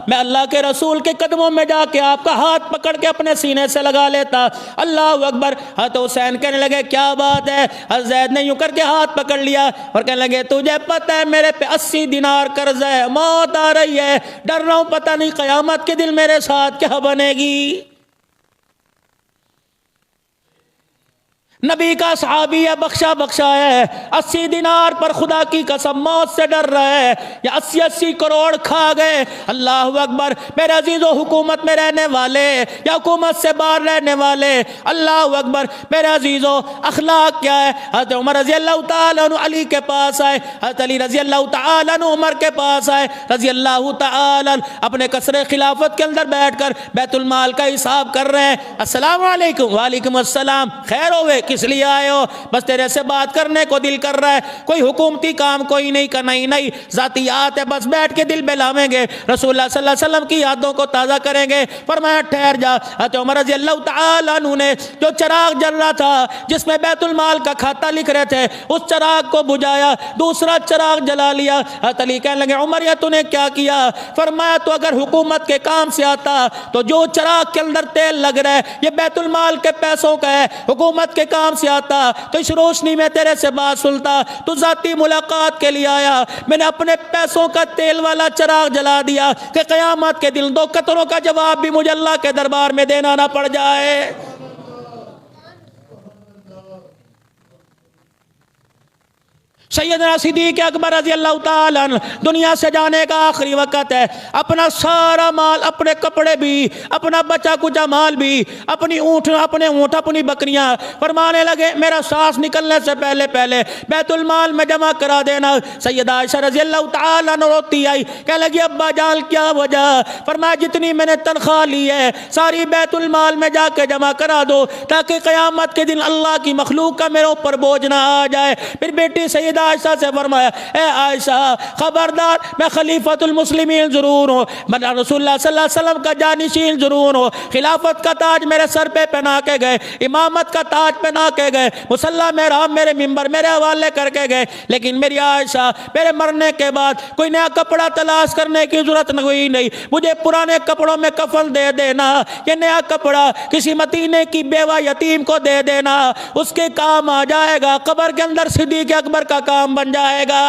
میں اللہ کے رسول کے قدموں میں جا کے آپ کا ہاتھ پکڑ کے اپنے سینے سے لگا لیتا. اللہ اکبر. حضرت حسین کہنے لگے کیا بات ہے؟ حضرت زید نے یوں کر کے ہاتھ پکڑ لیا اور کہنے لگے تجھے پتہ ہے میرے پہ 80 دینار قرض ہے, موت آ رہی ہے, ڈر رہا ہوں پتہ نہیں قیامت کے دن میرے ساتھ کیا بنے گی. نبی کا صحابی ہے بخشا ہے, 80 دینار پر خدا کی قسم موت سے ڈر رہا ہے, یا 80 کروڑ کھا گئے. اللہ اکبر. میرے عزیزو حکومت میں رہنے والے یا حکومت سے باہر رہنے والے, اللہ اکبر میرے عزیزو اخلاق کیا ہے؟ حضرت عمر رضی اللہ تعالیٰ عنہ علی کے پاس آئے, حضرت علی رضی اللہ تعالیٰ عنہ عمر کے پاس آئے رضی اللہ تعالیٰ اپنے قصر خلافت کے اندر بیٹھ کر بیت المال کا حساب کر رہے ہیں. السلام علیکم. وعلیکم السلام. خیر ہوئے کس لیے آئے ہو؟ بس تیرے سے بات کرنے کو دل کر رہا ہے, کوئی حکومتی کام کوئی نہیں کرنا ہی نہیں, ذاتیات ہے, بس بیٹھ کے دل بہلاویں گے, رسول اللہ صلی اللہ علیہ وسلم کی یادوں کو تازہ کریں گے. فرمایا ٹھہر جا. حضرت عمر رضی اللہ تعالیٰ عنہ نے جو چراغ جل رہا تھا جس میں بیت المال کا کھاتا لکھ رہے تھے اس چراغ کو بجھایا, دوسرا چراغ جلا لیا. حضرت علی کہنے لگے عمر یہ تو نے کیا کیا؟ فرمایا تو اگر حکومت کے کام سے آتا تو جو چراغ کے اندر تیل لگ رہا ہے یہ بیت المال کے پیسوں کا ہے, حکومت کے کام سے آتا تو اس روشنی میں تیرے سے بات سنتا. تو ذاتی ملاقات کے لیے آیا, میں نے اپنے پیسوں کا تیل والا چراغ جلا دیا کہ قیامت کے دن 2 قطروں کا جواب بھی مجھے اللہ کے دربار میں دینا نہ پڑ جائے. سیدنا صدیق اکبر رضی اللہ تعالیٰ عنہ دنیا سے جانے کا آخری وقت ہے، اپنا سارا مال، اپنے کپڑے بھی، اپنا بچا کچا مال بھی، اپنے اونٹ، اپنی بکریاں، فرمانے لگے میرا سانس نکلنے سے پہلے پہلے بیت المال میں جمع کرا دینا۔ سیدہ عائشہ رضی اللہ تعالیٰ عنہ روتی آئی، کہنے لگی ابا جان کیا وجہ؟ فرمایا جتنی میں نے تنخواہ لی ہے ساری بیت المال میں جا کے جمع کرا دو تاکہ قیامت کے دن اللہ کی مخلوق کا میرے اوپر بوجھ نہ آ جائے۔ پھر بیٹی سیدہ عائشہ سے فرمایا اے عائشہ خبردار، میں خلیفۃ المسلمین ضرور ہوں، میں رسول اللہ صلی اللہ علیہ وسلم کا جانشین ضرور ہوں، خلافت کا تاج میرے سر پہ پہنا کے گئے، امامت کا تاج پہنا کے گئے، مصلی محراب میرے ممبر میرے حوالے کر کے گئے، لیکن میری عائشہ میرے مرنے کے بعد کوئی نیا کپڑا تلاش کرنے کی ضرورت ہوئی نہیں، مجھے پرانے کپڑوں میں کفن دے دینا، یہ نیا کپڑا کسی مدینے کی بیوہ یتیم کو دے دینا، اس کے کام آ جائے گا، قبر کے اندر صدیق اکبر کا کام بن جائے گا۔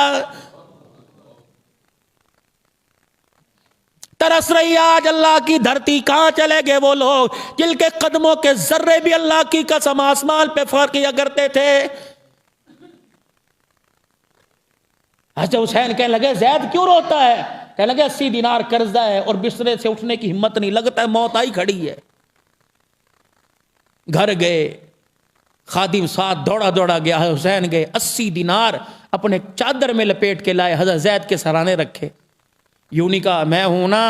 ترس رہی آج اللہ کی دھرتی، کہاں چلے گئے وہ لوگ جن کے قدموں کے ذرے بھی اللہ کی قسم آسمان پہ فرق کیا کرتے تھے۔ حضرت حسین کہنے لگے زید کیوں روتا ہے؟ کہنے لگے 80 دینار قرضہ ہے اور بسترے سے اٹھنے کی ہمت نہیں، لگتا ہے موت آئی کھڑی ہے۔ گھر گئے، خادم ساتھ دوڑا دوڑا گیا، حسین گئے 80 دینار اپنے چادر میں لپیٹ کے لائے، حضرت زید کے سرانے رکھے، یوں نہیں کہا میں ہوں نا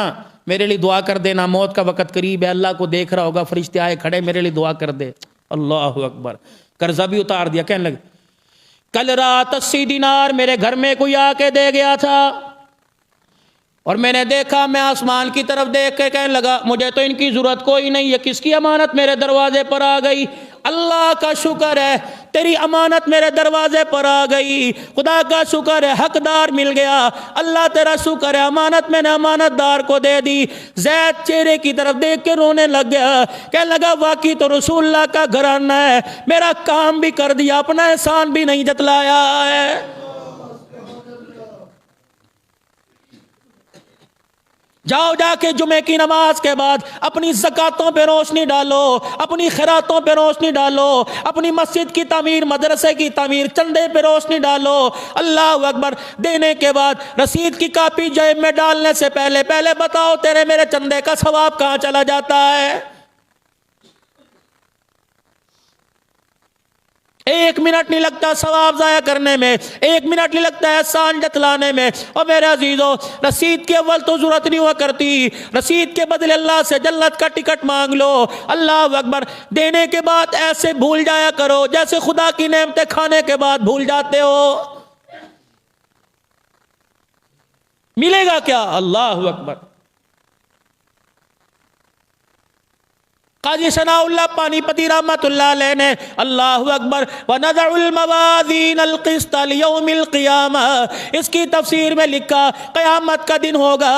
میرے لیے دعا کر دینا، موت کا وقت قریب ہے، اللہ کو دیکھ رہا ہوگا، فرشتے آئے کھڑے میرے لیے دعا کر دے، اللہ اکبر، قرضہ بھی اتار دیا۔ کہنے لگے کل رات 80 دینار میرے گھر میں کوئی آ کے دے گیا تھا اور میں نے دیکھا، میں آسمان کی طرف دیکھ کے کہنے لگا مجھے تو ان کی ضرورت کوئی نہیں ہے، کس کی امانت میرے دروازے پر آ گئی؟ اللہ کا شکر ہے تیری امانت میرے دروازے پر آ گئی، خدا کا شکر ہے حقدار مل گیا، اللہ تیرا شکر ہے امانت میں نے امانت دار کو دے دی۔ زید چہرے کی طرف دیکھ کے رونے لگ گیا، کہنے لگا واقعی تو رسول اللہ کا گھرانہ ہے، میرا کام بھی کر دیا، اپنا احسان بھی نہیں جتلایا ہے۔ جاؤ جا کے جمعے کی نماز کے بعد اپنی زکاتوں پہ روشنی ڈالو، اپنی خیراتوں پہ روشنی ڈالو، اپنی مسجد کی تعمیر، مدرسے کی تعمیر، چندے پہ روشنی ڈالو۔ اللہ اکبر۔ دینے کے بعد رسید کی کاپی جیب میں ڈالنے سے پہلے پہلے بتاؤ تیرے میرے چندے کا ثواب کہاں چلا جاتا ہے؟ 1 منٹ نہیں لگتا ثواب ضائع کرنے میں، 1 منٹ نہیں لگتا احسان جتلانے میں۔ اور میرے عزیزو رسید کے اول تو ضرورت نہیں ہوا کرتی، رسید کے بدلے اللہ سے جنت کا ٹکٹ مانگ لو۔ اللہ اکبر۔ دینے کے بعد ایسے بھول جایا کرو جیسے خدا کی نعمتیں کھانے کے بعد بھول جاتے ہو۔ ملے گا کیا؟ اللہ اکبر۔ قاضی ثناء اللہ پانی پتی رحمت اللہ علیہ نے اللہ اکبر وَنَضَعُ الْمَوَازِينَ الْقِسْطَ لِيَوْمِ الْقِيَامَةِ اس کی تفسیر میں لکھا قیامت کا دن ہوگا،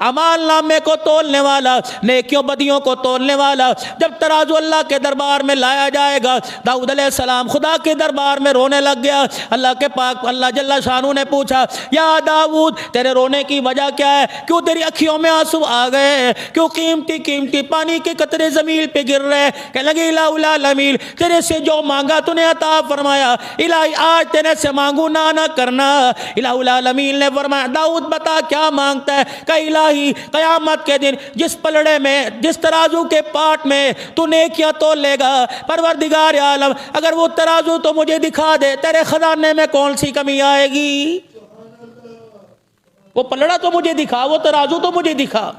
اعمال نامے کو تولنے والا، نیکیوں بدیوں کو تولنے والا جب ترازو اللہ کے دربار میں لایا جائے گا۔ داؤد علیہ السلام خدا کے دربار میں رونے لگ گیا، اللہ کے پاک اللہ جل شانہ نے پوچھا یا داؤد تیرے رونے کی وجہ کیا ہے؟ کیوں تیری اکھیوں میں آنسو آ گئے؟ کیوں قیمتی قیمتی پانی کے قطرے زمین پہ گر رہے؟ کہ لگے الہ العالمین تیرے سے جو مانگا تو نے عطا فرمایا، الہی آج تیرے سے مانگو نہ کرنا۔ الہ العالمین نے فرمایا داؤد بتا کیا مانگتا ہے؟ کہ الہی قیامت کے دن جس پلڑے میں جس ترازو کے پاٹ میں تو نیکیاں تول لے گا، پروردگار عالم اگر وہ ترازو تو مجھے دکھا دے، تیرے خزانے میں کون سی کمی آئے گی؟ وہ پلڑا تو مجھے دکھا، وہ ترازو تو مجھے دکھا۔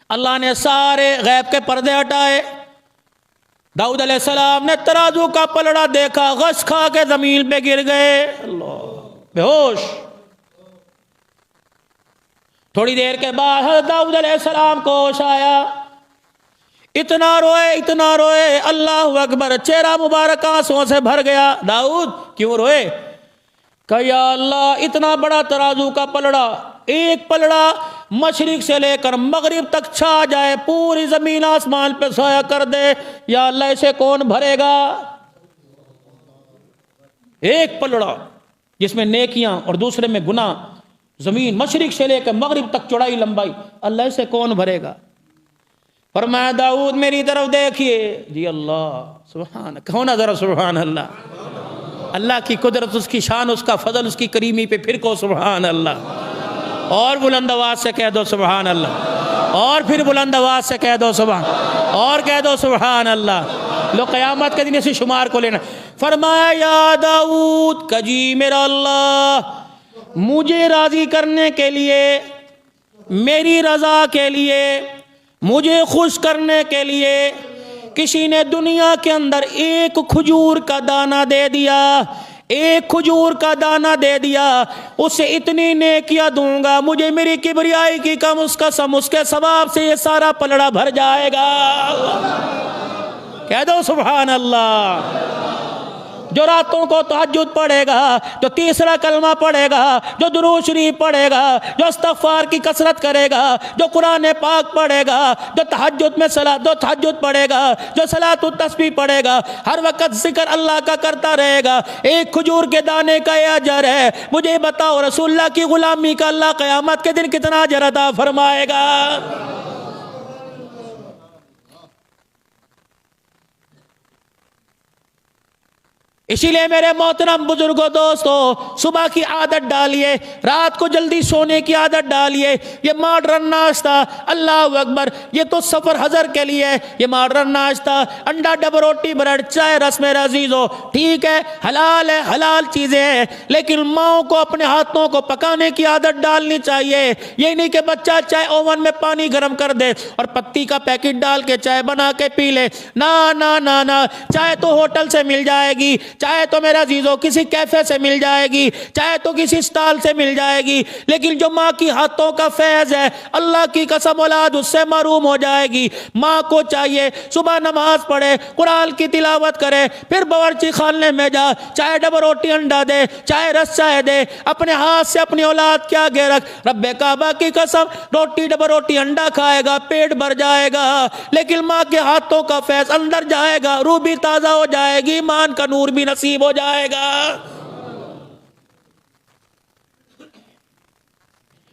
اللہ نے سارے غیب کے پردے ہٹائے، داؤد علیہ السلام نے ترازو کا پلڑا دیکھا، غش کھا کے زمین پہ گر گئے، اللہ بے ہوش۔ تھوڑی دیر کے بعد حضرت داؤد علیہ السلام کو ہوش آیا، اتنا روئے اللہ اکبر، چہرہ مبارک آنسوؤں سے بھر گیا۔ داؤد کیوں روئے؟ کہ یا اللہ اتنا بڑا ترازو کا پلڑا، ایک پلڑا مشرق سے لے کر مغرب تک چھا جائے، پوری زمین آسمان پہ سایہ کر دے، یا اللہ اسے کون بھرے گا؟ ایک پلڑا جس میں نیکیاں اور دوسرے میں گناہ، زمین مشرق سے لے کر مغرب تک چوڑائی لمبائی، اللہ اسے کون بھرے گا؟ فرمایا داؤد میری طرف دیکھیے۔ جی اللہ سبحان، کہو نا ذرا سبحان اللہ۔ اللہ کی قدرت، اس کی شان، اس کا فضل، اس کی کریمی پہ پھر کہو سبحان اللہ، اور بلند آواز سے کہہ دو سبحان اللہ، اور پھر بلند آواز سے کہہ دو سبحان، اور کہہ دو سبحان اللہ۔ لو قیامت کے دن اسی شمار کو لینا۔ فرمایا یا داؤد کہ جی میرا اللہ مجھے راضی کرنے کے لیے، میری رضا کے لیے، مجھے خوش کرنے کے لیے کسی نے دنیا کے اندر ایک کھجور کا دانہ دے دیا، ایک کھجور کا دانہ دے دیا، اسے اتنی نیکیاں دوں گا، مجھے میری کبریائی کی کم اس کا سم، اس کے ثواب سے یہ سارا پلڑا بھر جائے گا۔ کہہ دو سبحان اللہ۔ جو راتوں کو تہجد پڑھے گا، جو تیسرا کلمہ پڑھے گا، جو درود شریف پڑھے گا، جو استغفار کی کثرت کرے گا، جو قرآن پاک پڑھے گا، جو تہجد میں جو تہجد پڑھے گا، جو صلاۃ التسبیح پڑھے گا، ہر وقت ذکر اللہ کا کرتا رہے گا، ایک کھجور کے دانے کا یہ اجر ہے۔ مجھے بتاؤ رسول اللہ کی غلامی کا اللہ قیامت کے دن کتنا اجر عطا فرمائے گا؟ اسی لیے میرے محترم بزرگوں دوستو، صبح کی عادت ڈالیے، رات کو جلدی سونے کی عادت ڈالیے۔ یہ ماڈرن ناشتہ، اللہ اکبر، یہ تو سفر حضر کے لیے ہے۔ یہ ماڈرن ناشتہ، انڈا ڈبل روٹی بریڈ چائے رس میرے عزیزو، ٹھیک ہے، حلال چیزیں ہیں، لیکن ماؤں کو اپنے ہاتھوں کو پکانے کی عادت ڈالنی چاہیے۔ یہ نہیں کہ بچہ چائے اوون میں پانی گرم کر دے اور پتی کا پیکٹ ڈال کے چائے بنا کے پی لے۔ نا نا نا نا، چائے تو ہوٹل سے مل جائے گی، چاہے تو میرا عزیزو کسی کیفے سے مل جائے گی، چاہے تو کسی سٹال سے مل جائے گی، لیکن جو ماں کی ہاتھوں کا فیض ہے، اللہ کی قسم اولاد اس سے محروم ہو جائے گی۔ ماں کو چاہیے صبح نماز پڑھے، قرآن کی تلاوت کرے، پھر باورچی خانے میں جا، چاہے ڈبل روٹی انڈا دے، چاہے رس چائے دے، اپنے ہاتھ سے اپنی اولاد کے آگے رکھ۔ رب کعبہ کی قسم روٹی ڈبل روٹی انڈا کھائے گا، پیٹ بھر جائے گا، لیکن ماں کے ہاتھوں کا فیض اندر جائے گا، روح بھی تازہ ہو جائے گی، ایمان کا نور بھی نصیب ہو جائے گا۔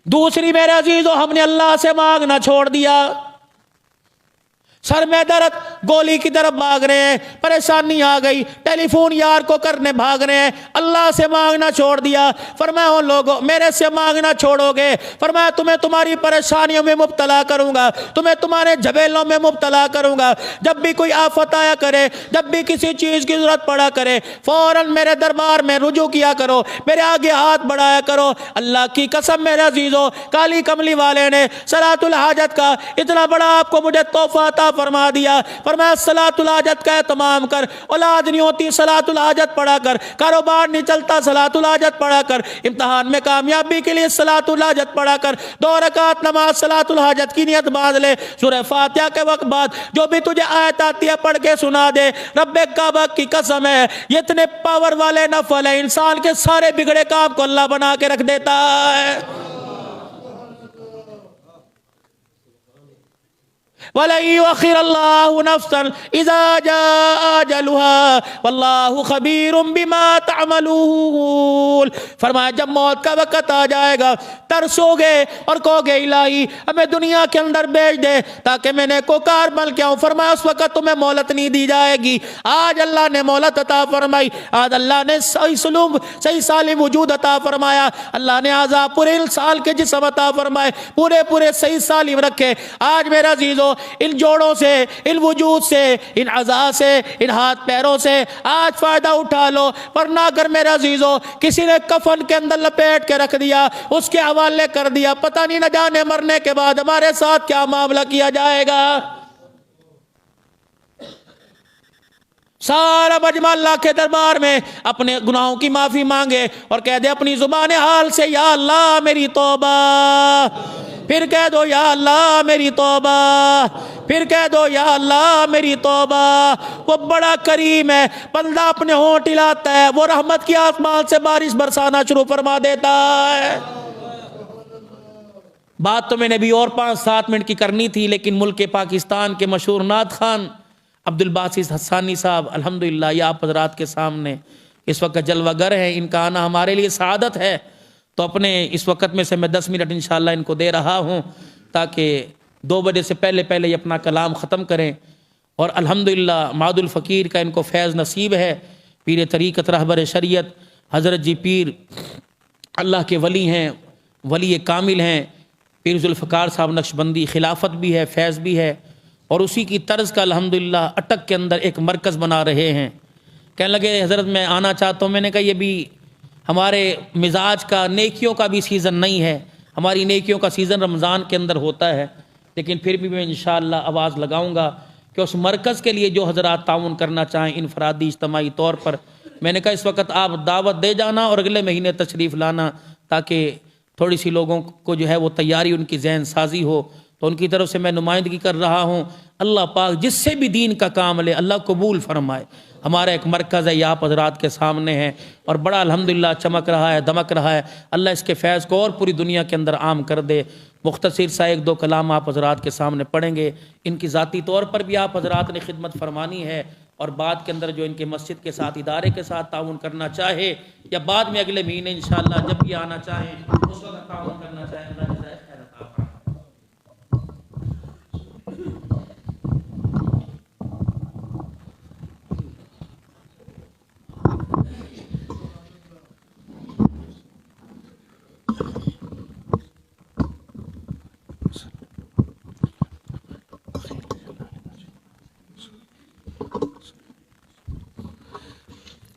دوسری میرے عزیزو، ہم نے اللہ سے مانگنا چھوڑ دیا، سر میں درد، گولی کی طرف بھاگ رہے ہیں، پریشانی آ گئی، ٹیلی فون یار کو کرنے بھاگ رہے ہیں، اللہ سے مانگنا چھوڑ دیا۔ فرمایا ان لوگوں میرے سے مانگنا چھوڑو گے، فرمایا تمہیں تمہاری پریشانیوں میں مبتلا کروں گا، تمہیں تمہارے جھمیلوں میں مبتلا کروں گا۔ جب بھی کوئی آفت آیا کرے، جب بھی کسی چیز کی ضرورت پڑا کرے، فوراً میرے دربار میں رجوع کیا کرو، میرے آگے ہاتھ بڑھایا کرو۔ اللہ کی قسم میرے عزیزو، کالی کملی والے نے صلاۃ الحاجت کا اتنا بڑا آپ کو مجھے تحفہ عطا فرما دیا۔ فرمایا صلاۃ الحاجت کا اہتمام کر، اولاد نہیں ہوتی صلاۃ الحاجت پڑھا کر، کاروبار نہیں چلتا صلاۃ الحاجت پڑھا کر، امتحان میں کامیابی کے لیے صلاۃ الحاجت پڑھا کر، 2 رکعت نماز صلاۃ الحاجت کی نیت باندھ لے، سورہ فاتحہ کے وقت بعد جو بھی تجھے آیت آتی ہے پڑھ کے سنا دے۔ رب کعبہ کی قسم ہے، یہ اتنے پاور والے نفل ہے، انسان کے سارے بگڑے کام کو اللہ بنا کے رکھ دیتا ہے۔ وَلَن يُؤَخِّرَ اللَّهُ نَفْسًا إِذَا جَاءَ أَجَلُهَا وَاللَّهُ خَبِيرٌ بِمَا تَعْمَلُونَ۔ فرمایا جب موت کا وقت آ جائے گا، ترسو گے اور کہو گے الہی ہمیں دنیا کے اندر بھیج دے تاکہ میں نیکوکار بن کے آؤں۔ فرمایا اس وقت تمہیں مہلت نہیں دی جائے گی۔ آج اللہ نے مہلت عطا فرمائی، آج اللہ نے صحیح سالم وجود عطا فرمایا، اللہ نے آزاد پورے سال کے جسم عطا فرمائے، پورے صحیح سالم رکھے۔ آج میرا عزیزو، ان جوڑوں سے، ان وجود سے، ان اعضاء سے، ان ہاتھ پیروں سے آج فائدہ اٹھا لو، ورنہ اگر میرا عزیزو کسی نے کفن کے اندر لپیٹ کے رکھ دیا، اس کے حوالے کر دیا، پتہ نہیں نہ جانے مرنے کے بعد ہمارے ساتھ کیا معاملہ کیا جائے گا۔ سارا مجمع اللہ کے دربار میں اپنے گناہوں کی معافی مانگے اور کہہ دے اپنی زبان حال سے، یا اللہ میری توبہ، پھر کہہ دو یا اللہ میری توبہ، پھر کہہ دو یا اللہ میری توبہ۔ وہ بڑا کریم ہے، بندہ اپنے ہونٹ ہلاتا ہے، وہ رحمت کی آسمان سے بارش برسانا شروع فرما دیتا ہے۔ بات تو میں نے بھی اور 5-7 منٹ کی کرنی تھی، لیکن ملک پاکستان کے مشہور نعت خوان عبدالباسط حسانی صاحب الحمدللہ یہ آپ حضرات کے سامنے اس وقت جلوہ گر ہیں، ان کا آنا ہمارے لیے سعادت ہے، تو اپنے اس وقت میں سے میں 10 منٹ انشاءاللہ ان کو دے رہا ہوں تاکہ 2 بجے سے پہلے یہ اپنا کلام ختم کریں۔ اور الحمدللہ معاد الفقیر کا ان کو فیض نصیب ہے، پیر طریقت رہبر شریعت حضرت جی پیر اللہ کے ولی ہیں، ولی کامل ہیں، پیر ذوالفقار صاحب نقشبندی، خلافت بھی ہے، فیض بھی ہے، اور اسی کی طرز کا الحمدللہ اٹک کے اندر ایک مرکز بنا رہے ہیں۔ کہنے لگے حضرت میں آنا چاہتا ہوں، میں نے کہا یہ بھی ہمارے مزاج کا، نیکیوں کا بھی سیزن نہیں ہے، ہماری نیکیوں کا سیزن رمضان کے اندر ہوتا ہے، لیکن پھر بھی میں انشاءاللہ آواز لگاؤں گا کہ اس مرکز کے لیے جو حضرات تعاون کرنا چاہیں انفرادی اجتماعی طور پر، میں نے کہا اس وقت آپ دعوت دے جانا اور اگلے مہینے تشریف لانا، تاکہ تھوڑی سی لوگوں کو جو ہے وہ تیاری، ان کی ذہن سازی ہو، تو ان کی طرف سے میں نمائندگی کر رہا ہوں۔ اللہ پاک جس سے بھی دین کا کام لے اللہ قبول فرمائے۔ ہمارا ایک مرکز ہے، یہ آپ حضرات کے سامنے ہے، اور بڑا الحمدللہ چمک رہا ہے، دمک رہا ہے۔ اللہ اس کے فیض کو اور پوری دنیا کے اندر عام کر دے۔ مختصر سا ایک دو کلام آپ حضرات کے سامنے پڑھیں گے۔ ان کی ذاتی طور پر بھی آپ حضرات نے خدمت فرمانی ہے، اور بعد کے اندر جو ان کے مسجد کے ساتھ، ادارے کے ساتھ تعاون کرنا چاہے، یا بعد میں اگلے مہینے انشاءاللہ جب بھی آنا چاہیں اس وقت تعاون کرنا چاہیں، اللہ جزائے خیر عطا فرمائے۔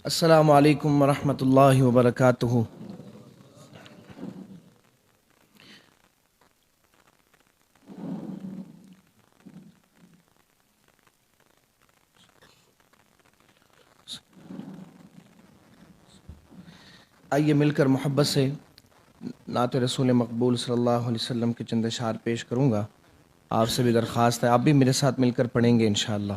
السلام علیکم ورحمۃ اللہ وبرکاتہ۔ آئیے مل کر محبت سے نعت رسول مقبول صلی اللہ علیہ وسلم کے چند اشعار پیش کروں گا۔ آپ سے بھی درخواست ہے آپ بھی میرے ساتھ مل کر پڑھیں گے انشاءاللہ۔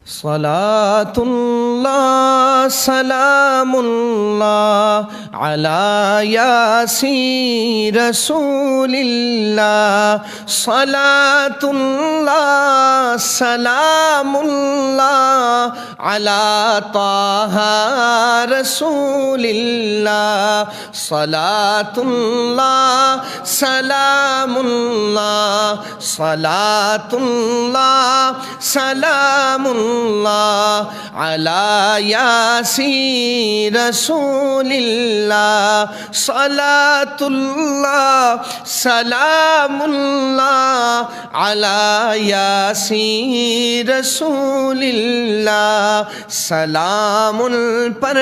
صلاۃ اللہ سلام اللہ علی یاسین رسول اللہ، صلاۃ اللہ سلام اللہ علی طہ رسول اللہ، صلاۃ اللہ سلام اللہ، صلاۃ اللہ سلام اللہ علی یاسین رسول اللہ، صلاۃ اللہ سلام اللہ علی یاسین رسول اللہ، سلام پر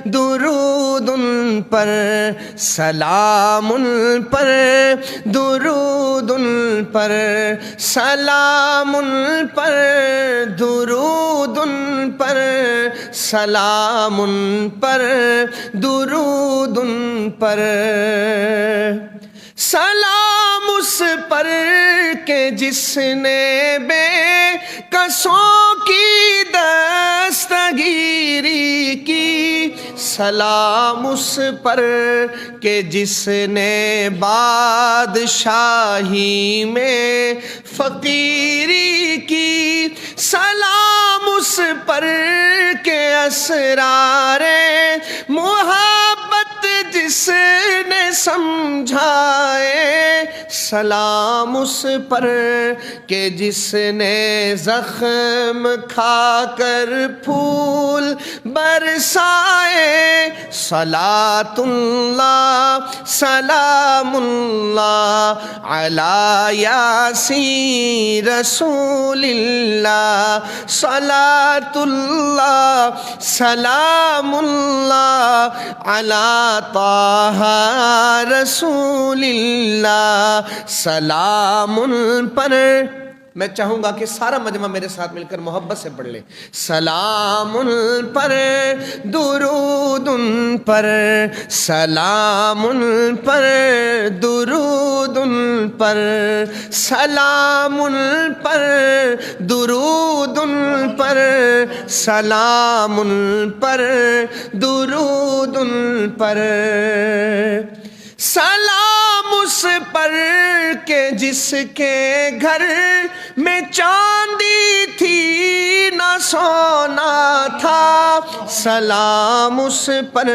درود پر، سلام پر درود پر، سلام پر درود پر، سلام پر درود پر، سلام اس پر کہ جس نے بے کسوں کی دستگیری کی، سلام اس پر کہ جس نے بادشاہی میں فقیری کی، سلام اس پر کہ اسرار محبت جس نے سمجھائے، سلام اس پر کہ جس نے زخم کھا کر پھول برسائے، صلاۃ اللہ سلام اللہ علی یاسین رسول اللہ، صلاۃ اللہ سلام اللہ علی طہ رسول اللہ، سلام پر، میں چاہوں گا کہ سارا مجمع میرے ساتھ مل کر محبت سے پڑھ لے، سلام پر درود پر، سلام پر درود پر، سلام پر درود پر، سلام پر درود پر، سلام اس پر کہ جس کے گھر میں چاندی تھی نہ سونا تھا سلام اس پر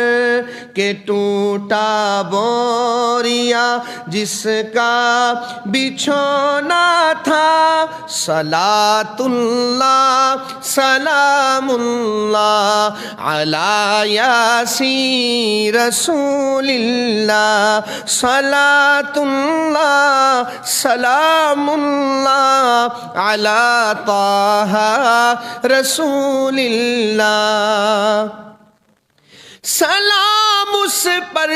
کہ ٹوٹا بوریا جس کا بچھونا تھا صلاۃ اللہ سلام اللہ علی یاسین رسول اللہ صلاۃ اللہ سلام اللہ علی طہ رسول اللہ سلام اس پر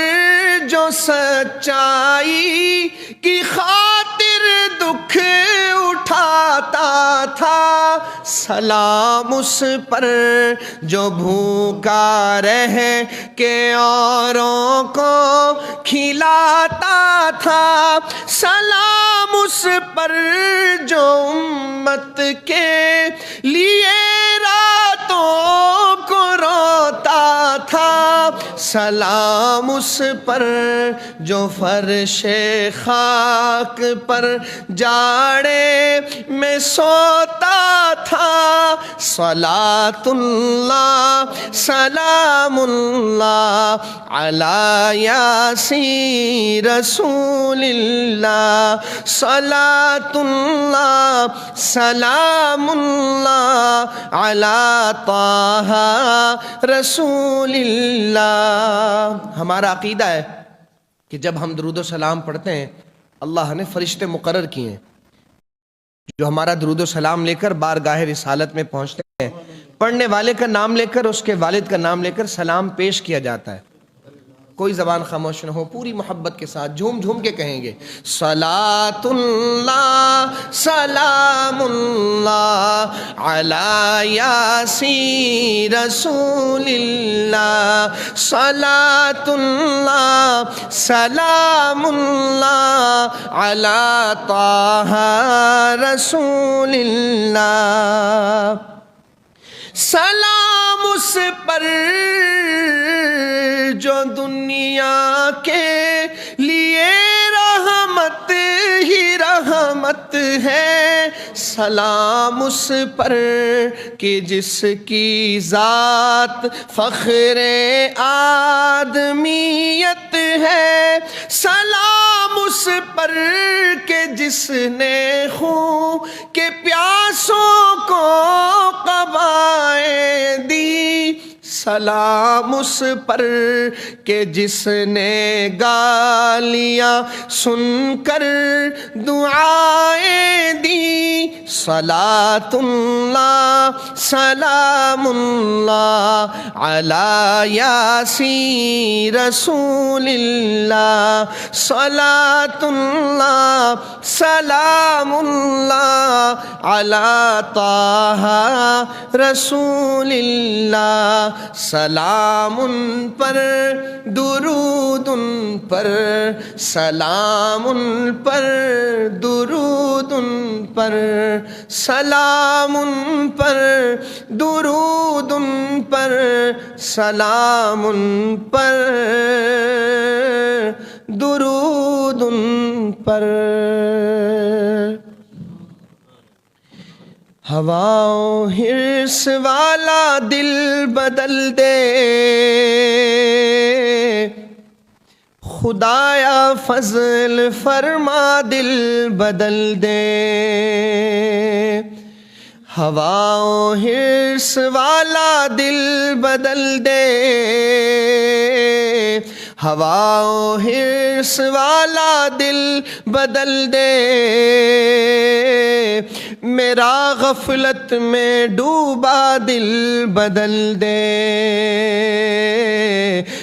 جو سچائی کی خاطر دکھ اٹھاتا تھا سلام اس پر جو بھوکا رہ کے اوروں کو کھلاتا تھا سلام اس پر جو امت کے لیے راتوں کو روتا تھا سلام اس پر جو فرش خاک پر جاڑے میں سوتا تھا صلاۃ اللہ سلام اللہ علی یاسین رسول اللہ صلاۃ اللہ سلام اللہ علی طہ رسول اللہ۔ ہمارا عقیدہ ہے کہ جب ہم درود و سلام پڑھتے ہیں اللہ نے فرشتے مقرر کیے ہیں جو ہمارا درود و سلام لے کر بارگاہ رسالت میں پہنچتے ہیں، پڑھنے والے کا نام لے کر اس کے والد کا نام لے کر سلام پیش کیا جاتا ہے۔ کوئی زبان خاموش نہ ہو، پوری محبت کے ساتھ جھوم جھوم کے کہیں گے صلاۃ اللہ سلام اللہ علی یاسین رسول اللہ صلاۃ اللہ سلام اللہ علی طہ رسول اللہ سلام اس پر جو دنیا کے لیے رحمت ہی رحمت ہے سلام اس پر کہ جس کی ذات فخر آدمیت ہے سلام اس پر کہ جس نے خون کے پیاسوں کو قبائیں دی سلام اس پر کہ جس نے گالیاں سن کر دعائیں دی صلاۃ اللہ سلام اللہ علی یاسین رسول اللہ صلاۃ اللہ سلام اللہ علی طہ رسول اللہ سلام ان پر درود ان پر سلام ان پر درود ان پر سلام ان پر درود ان پر سلام ان پر درود ان پر ہواؤں حرص والا دل بدل دے خدایا فضل فرما دل بدل دے ہواؤں حرص والا دل بدل دے ہواؤں حرص والا دل بدل دے میرا غفلت میں ڈوبا دل بدل دے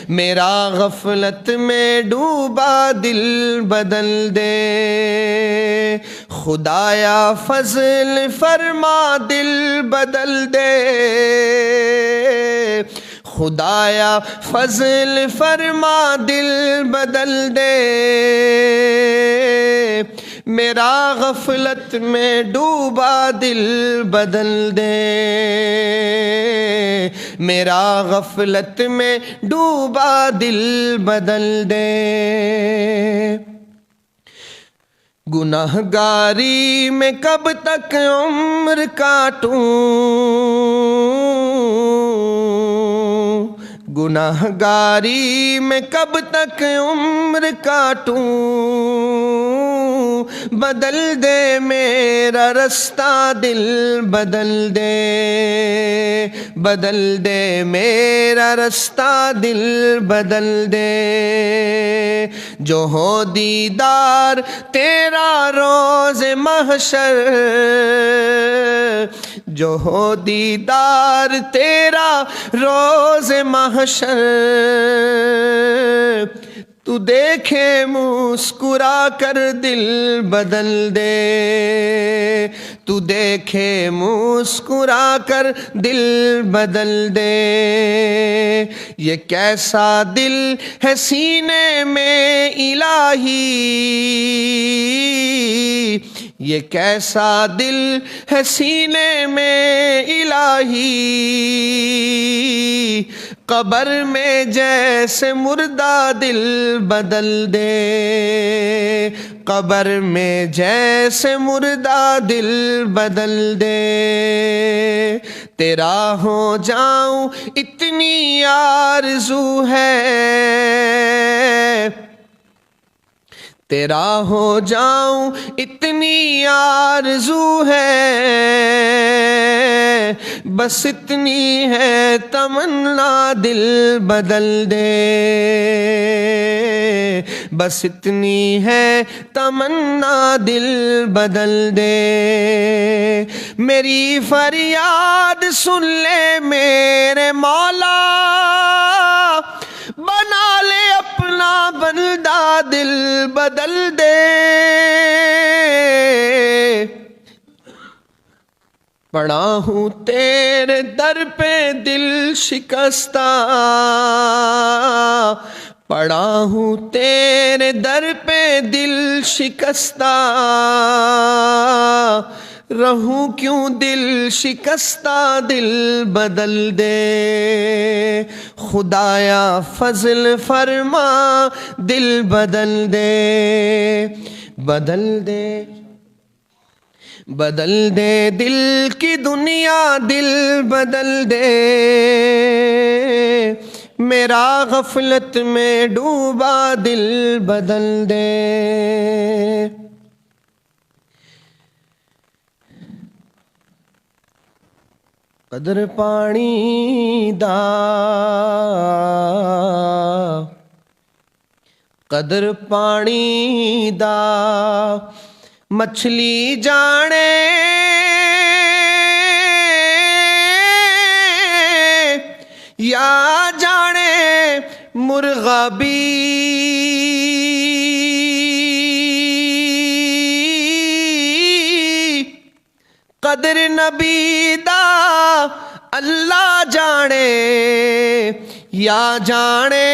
میرا غفلت میں ڈوبا دل بدل دے خدایا فضل فرما دل بدل دے خدایا فضل فرما دل بدل دے میرا غفلت میں ڈوبا دل بدل دے میرا غفلت میں ڈوبا دل بدل دے گناہگاری میں کب تک عمر کاٹوں، گناہگاری میں کب تک عمر کاٹوں، بدل دے میرا رستہ دل بدل دے، بدل دے میرا رستہ دل بدل دے، جو ہو دیدار تیرا روز محشر، جو ہو دیدار تیرا روز محشر، تو دیکھے مسکرا کر دل بدل دے، تو دیکھے مسکرا کر دل بدل دے، یہ کیسا دل ہے سینے میں الہی، یہ کیسا دل ہے سینے میں الہی، قبر میں جیسے مردہ دل بدل دے، قبر میں جیسے مردہ دل بدل دے، تیرا ہو جاؤں اتنی آرزو ہے، تیرا ہو جاؤں اتنی آرزو ہے، بس اتنی ہے تمنا دل بدل دے، بس اتنی ہے تمنا دل بدل دے، میری فریاد سن لے میرے مولا، بنا لے اپنا بندہ دل بدل دے، پڑا ہوں تیرے در پہ دل شکستہ، پڑا ہوں تیرے در پہ دل شکستہ، رہوں کیوں دل شکستہ دل بدل دے، خدایا فضل فرما دل بدل دے، بدل دے، بدل دے دل کی دنیا دل بدل دے، میرا غفلت میں ڈوبا دل بدل دے، قدر پانی دا، قدر پانی دا مچھلی جانے، یا جانے مرغا بھی، قدر نبی دا اللہ جانے، یا جانے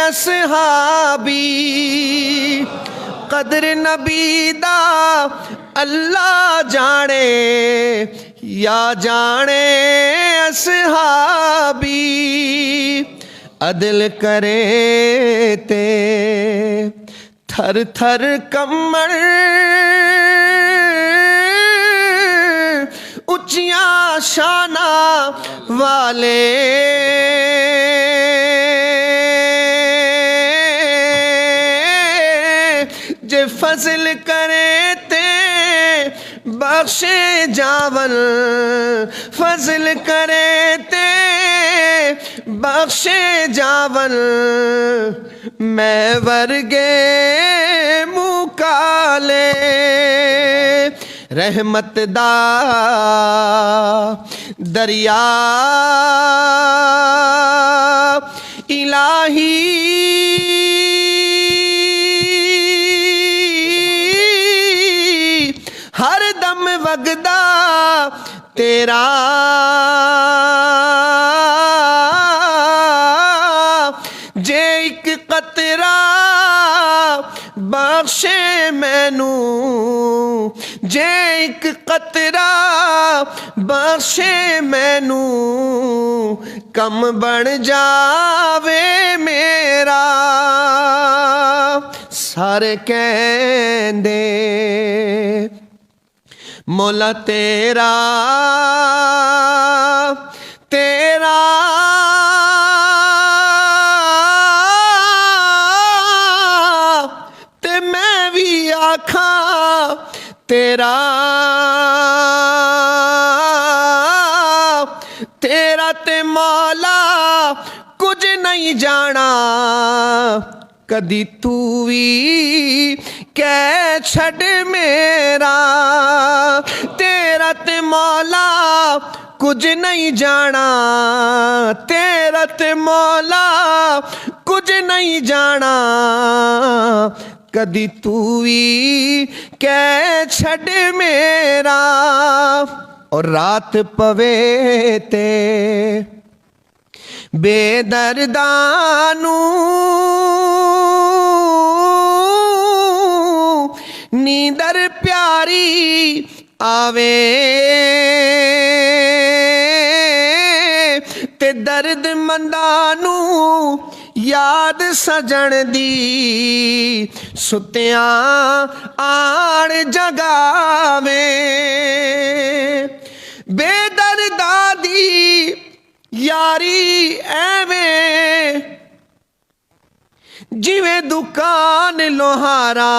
اصحابی، قدر نبی دا اللہ جانے، یا جانے اصحابی، عدل کرے تے تھر تھر کمر، اونچیاں شانہ والے، جے فضل کرے تے بخشے جاول، فضل کرے تے بخشے جاول، میں ورگے مکالے، رحمت دا دریا الہی، ہر دم وگدا تیرا، جے ایک قطرہ بخشے مینوں، جے ایک قطرہ بخشے مینوں، کم بن جاوے میرا، ਸਾਰੇ ਕਹਿੰਦੇ ਮੌਲਾ ਤੇਰਾ ਤੇਰਾ ਤੇ ਮੈਂ ਵੀ ਆਖਾਂ ਤੇਰਾ ਤੇਰਾ ਤੇ ਮੌਲਾ ਕੁਝ ਨਹੀਂ ਜਾਣਾ ਕਦੀ ਤੂੰ ਵੀ ਕਹਿ ਛੱਡ ਮੇਰਾ ਤੇਰਾ ਤੇ ਮੌਲਾ ਕੁਝ ਨਹੀਂ ਜਾਣਾ ਤੇਰਾ ਤੇ ਮੌਲਾ ਕੁਝ ਨਹੀਂ ਜਾਣਾ ਕਦੀ ਤੂੰ ਵੀ ਕਹਿ ਛੱਡ ਮੇਰਾ ਔਰ ਰਾਤ ਪਵੇ ਤੇ ਬੇਦਰਦਾਂ ਨੂੰ ਨੀਂਦਰ ਪਿਆਰੀ ਆਵੇ ਤੇ ਦਰਦ ਮੰਦਾਂ ਨੂੰ ਯਾਦ ਸਜਣ ਦੀ ਸੁੱਤਿਆਂ ਆਣ ਜਗਾਵੇ ਬੇਦਰਦਾਂ ਦੀ ਯਾਰੀ ਐਵੇਂ ਜਿਵੇਂ ਦੁਕਾਨ ਲੋਹਾਰਾ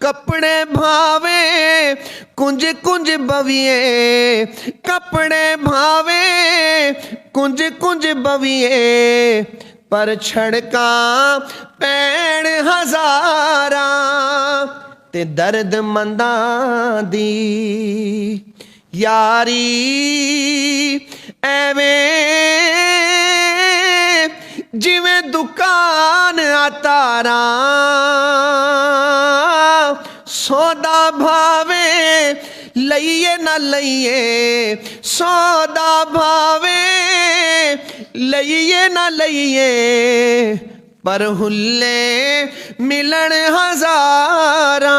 ਕੱਪੜੇ ਭਾਵੇਂ ਕੁੰਜ ਕੁੰਜ ਬਵੀਏ ਕੱਪੜੇ ਭਾਵੇਂ ਕੁੰਜ ਕੁੰਜ ਬਵੀਏ ਪਰ ਛੜਕਾਂ ਪੈਣ ਹਜ਼ਾਰਾਂ ਤੇ ਦਰਦ ਮੰਦਾਂ ਦੀ ਯਾਰੀ ਐਵੇਂ ਜਿਵੇਂ ਦੁਕਾਨ ਆਤਾਰਾਂ ਸੌਦਾ ਭਾਵੇਂ ਲਈਏ ਨਾ ਲਈਏ ਸੌਦਾ ਭਾਵੇਂ ਲਈਏ ਨਾ ਲਈਏ ਪਰ ਹੁੱਲੇ ਮਿਲਣ ਹਜ਼ਾਰਾਂ।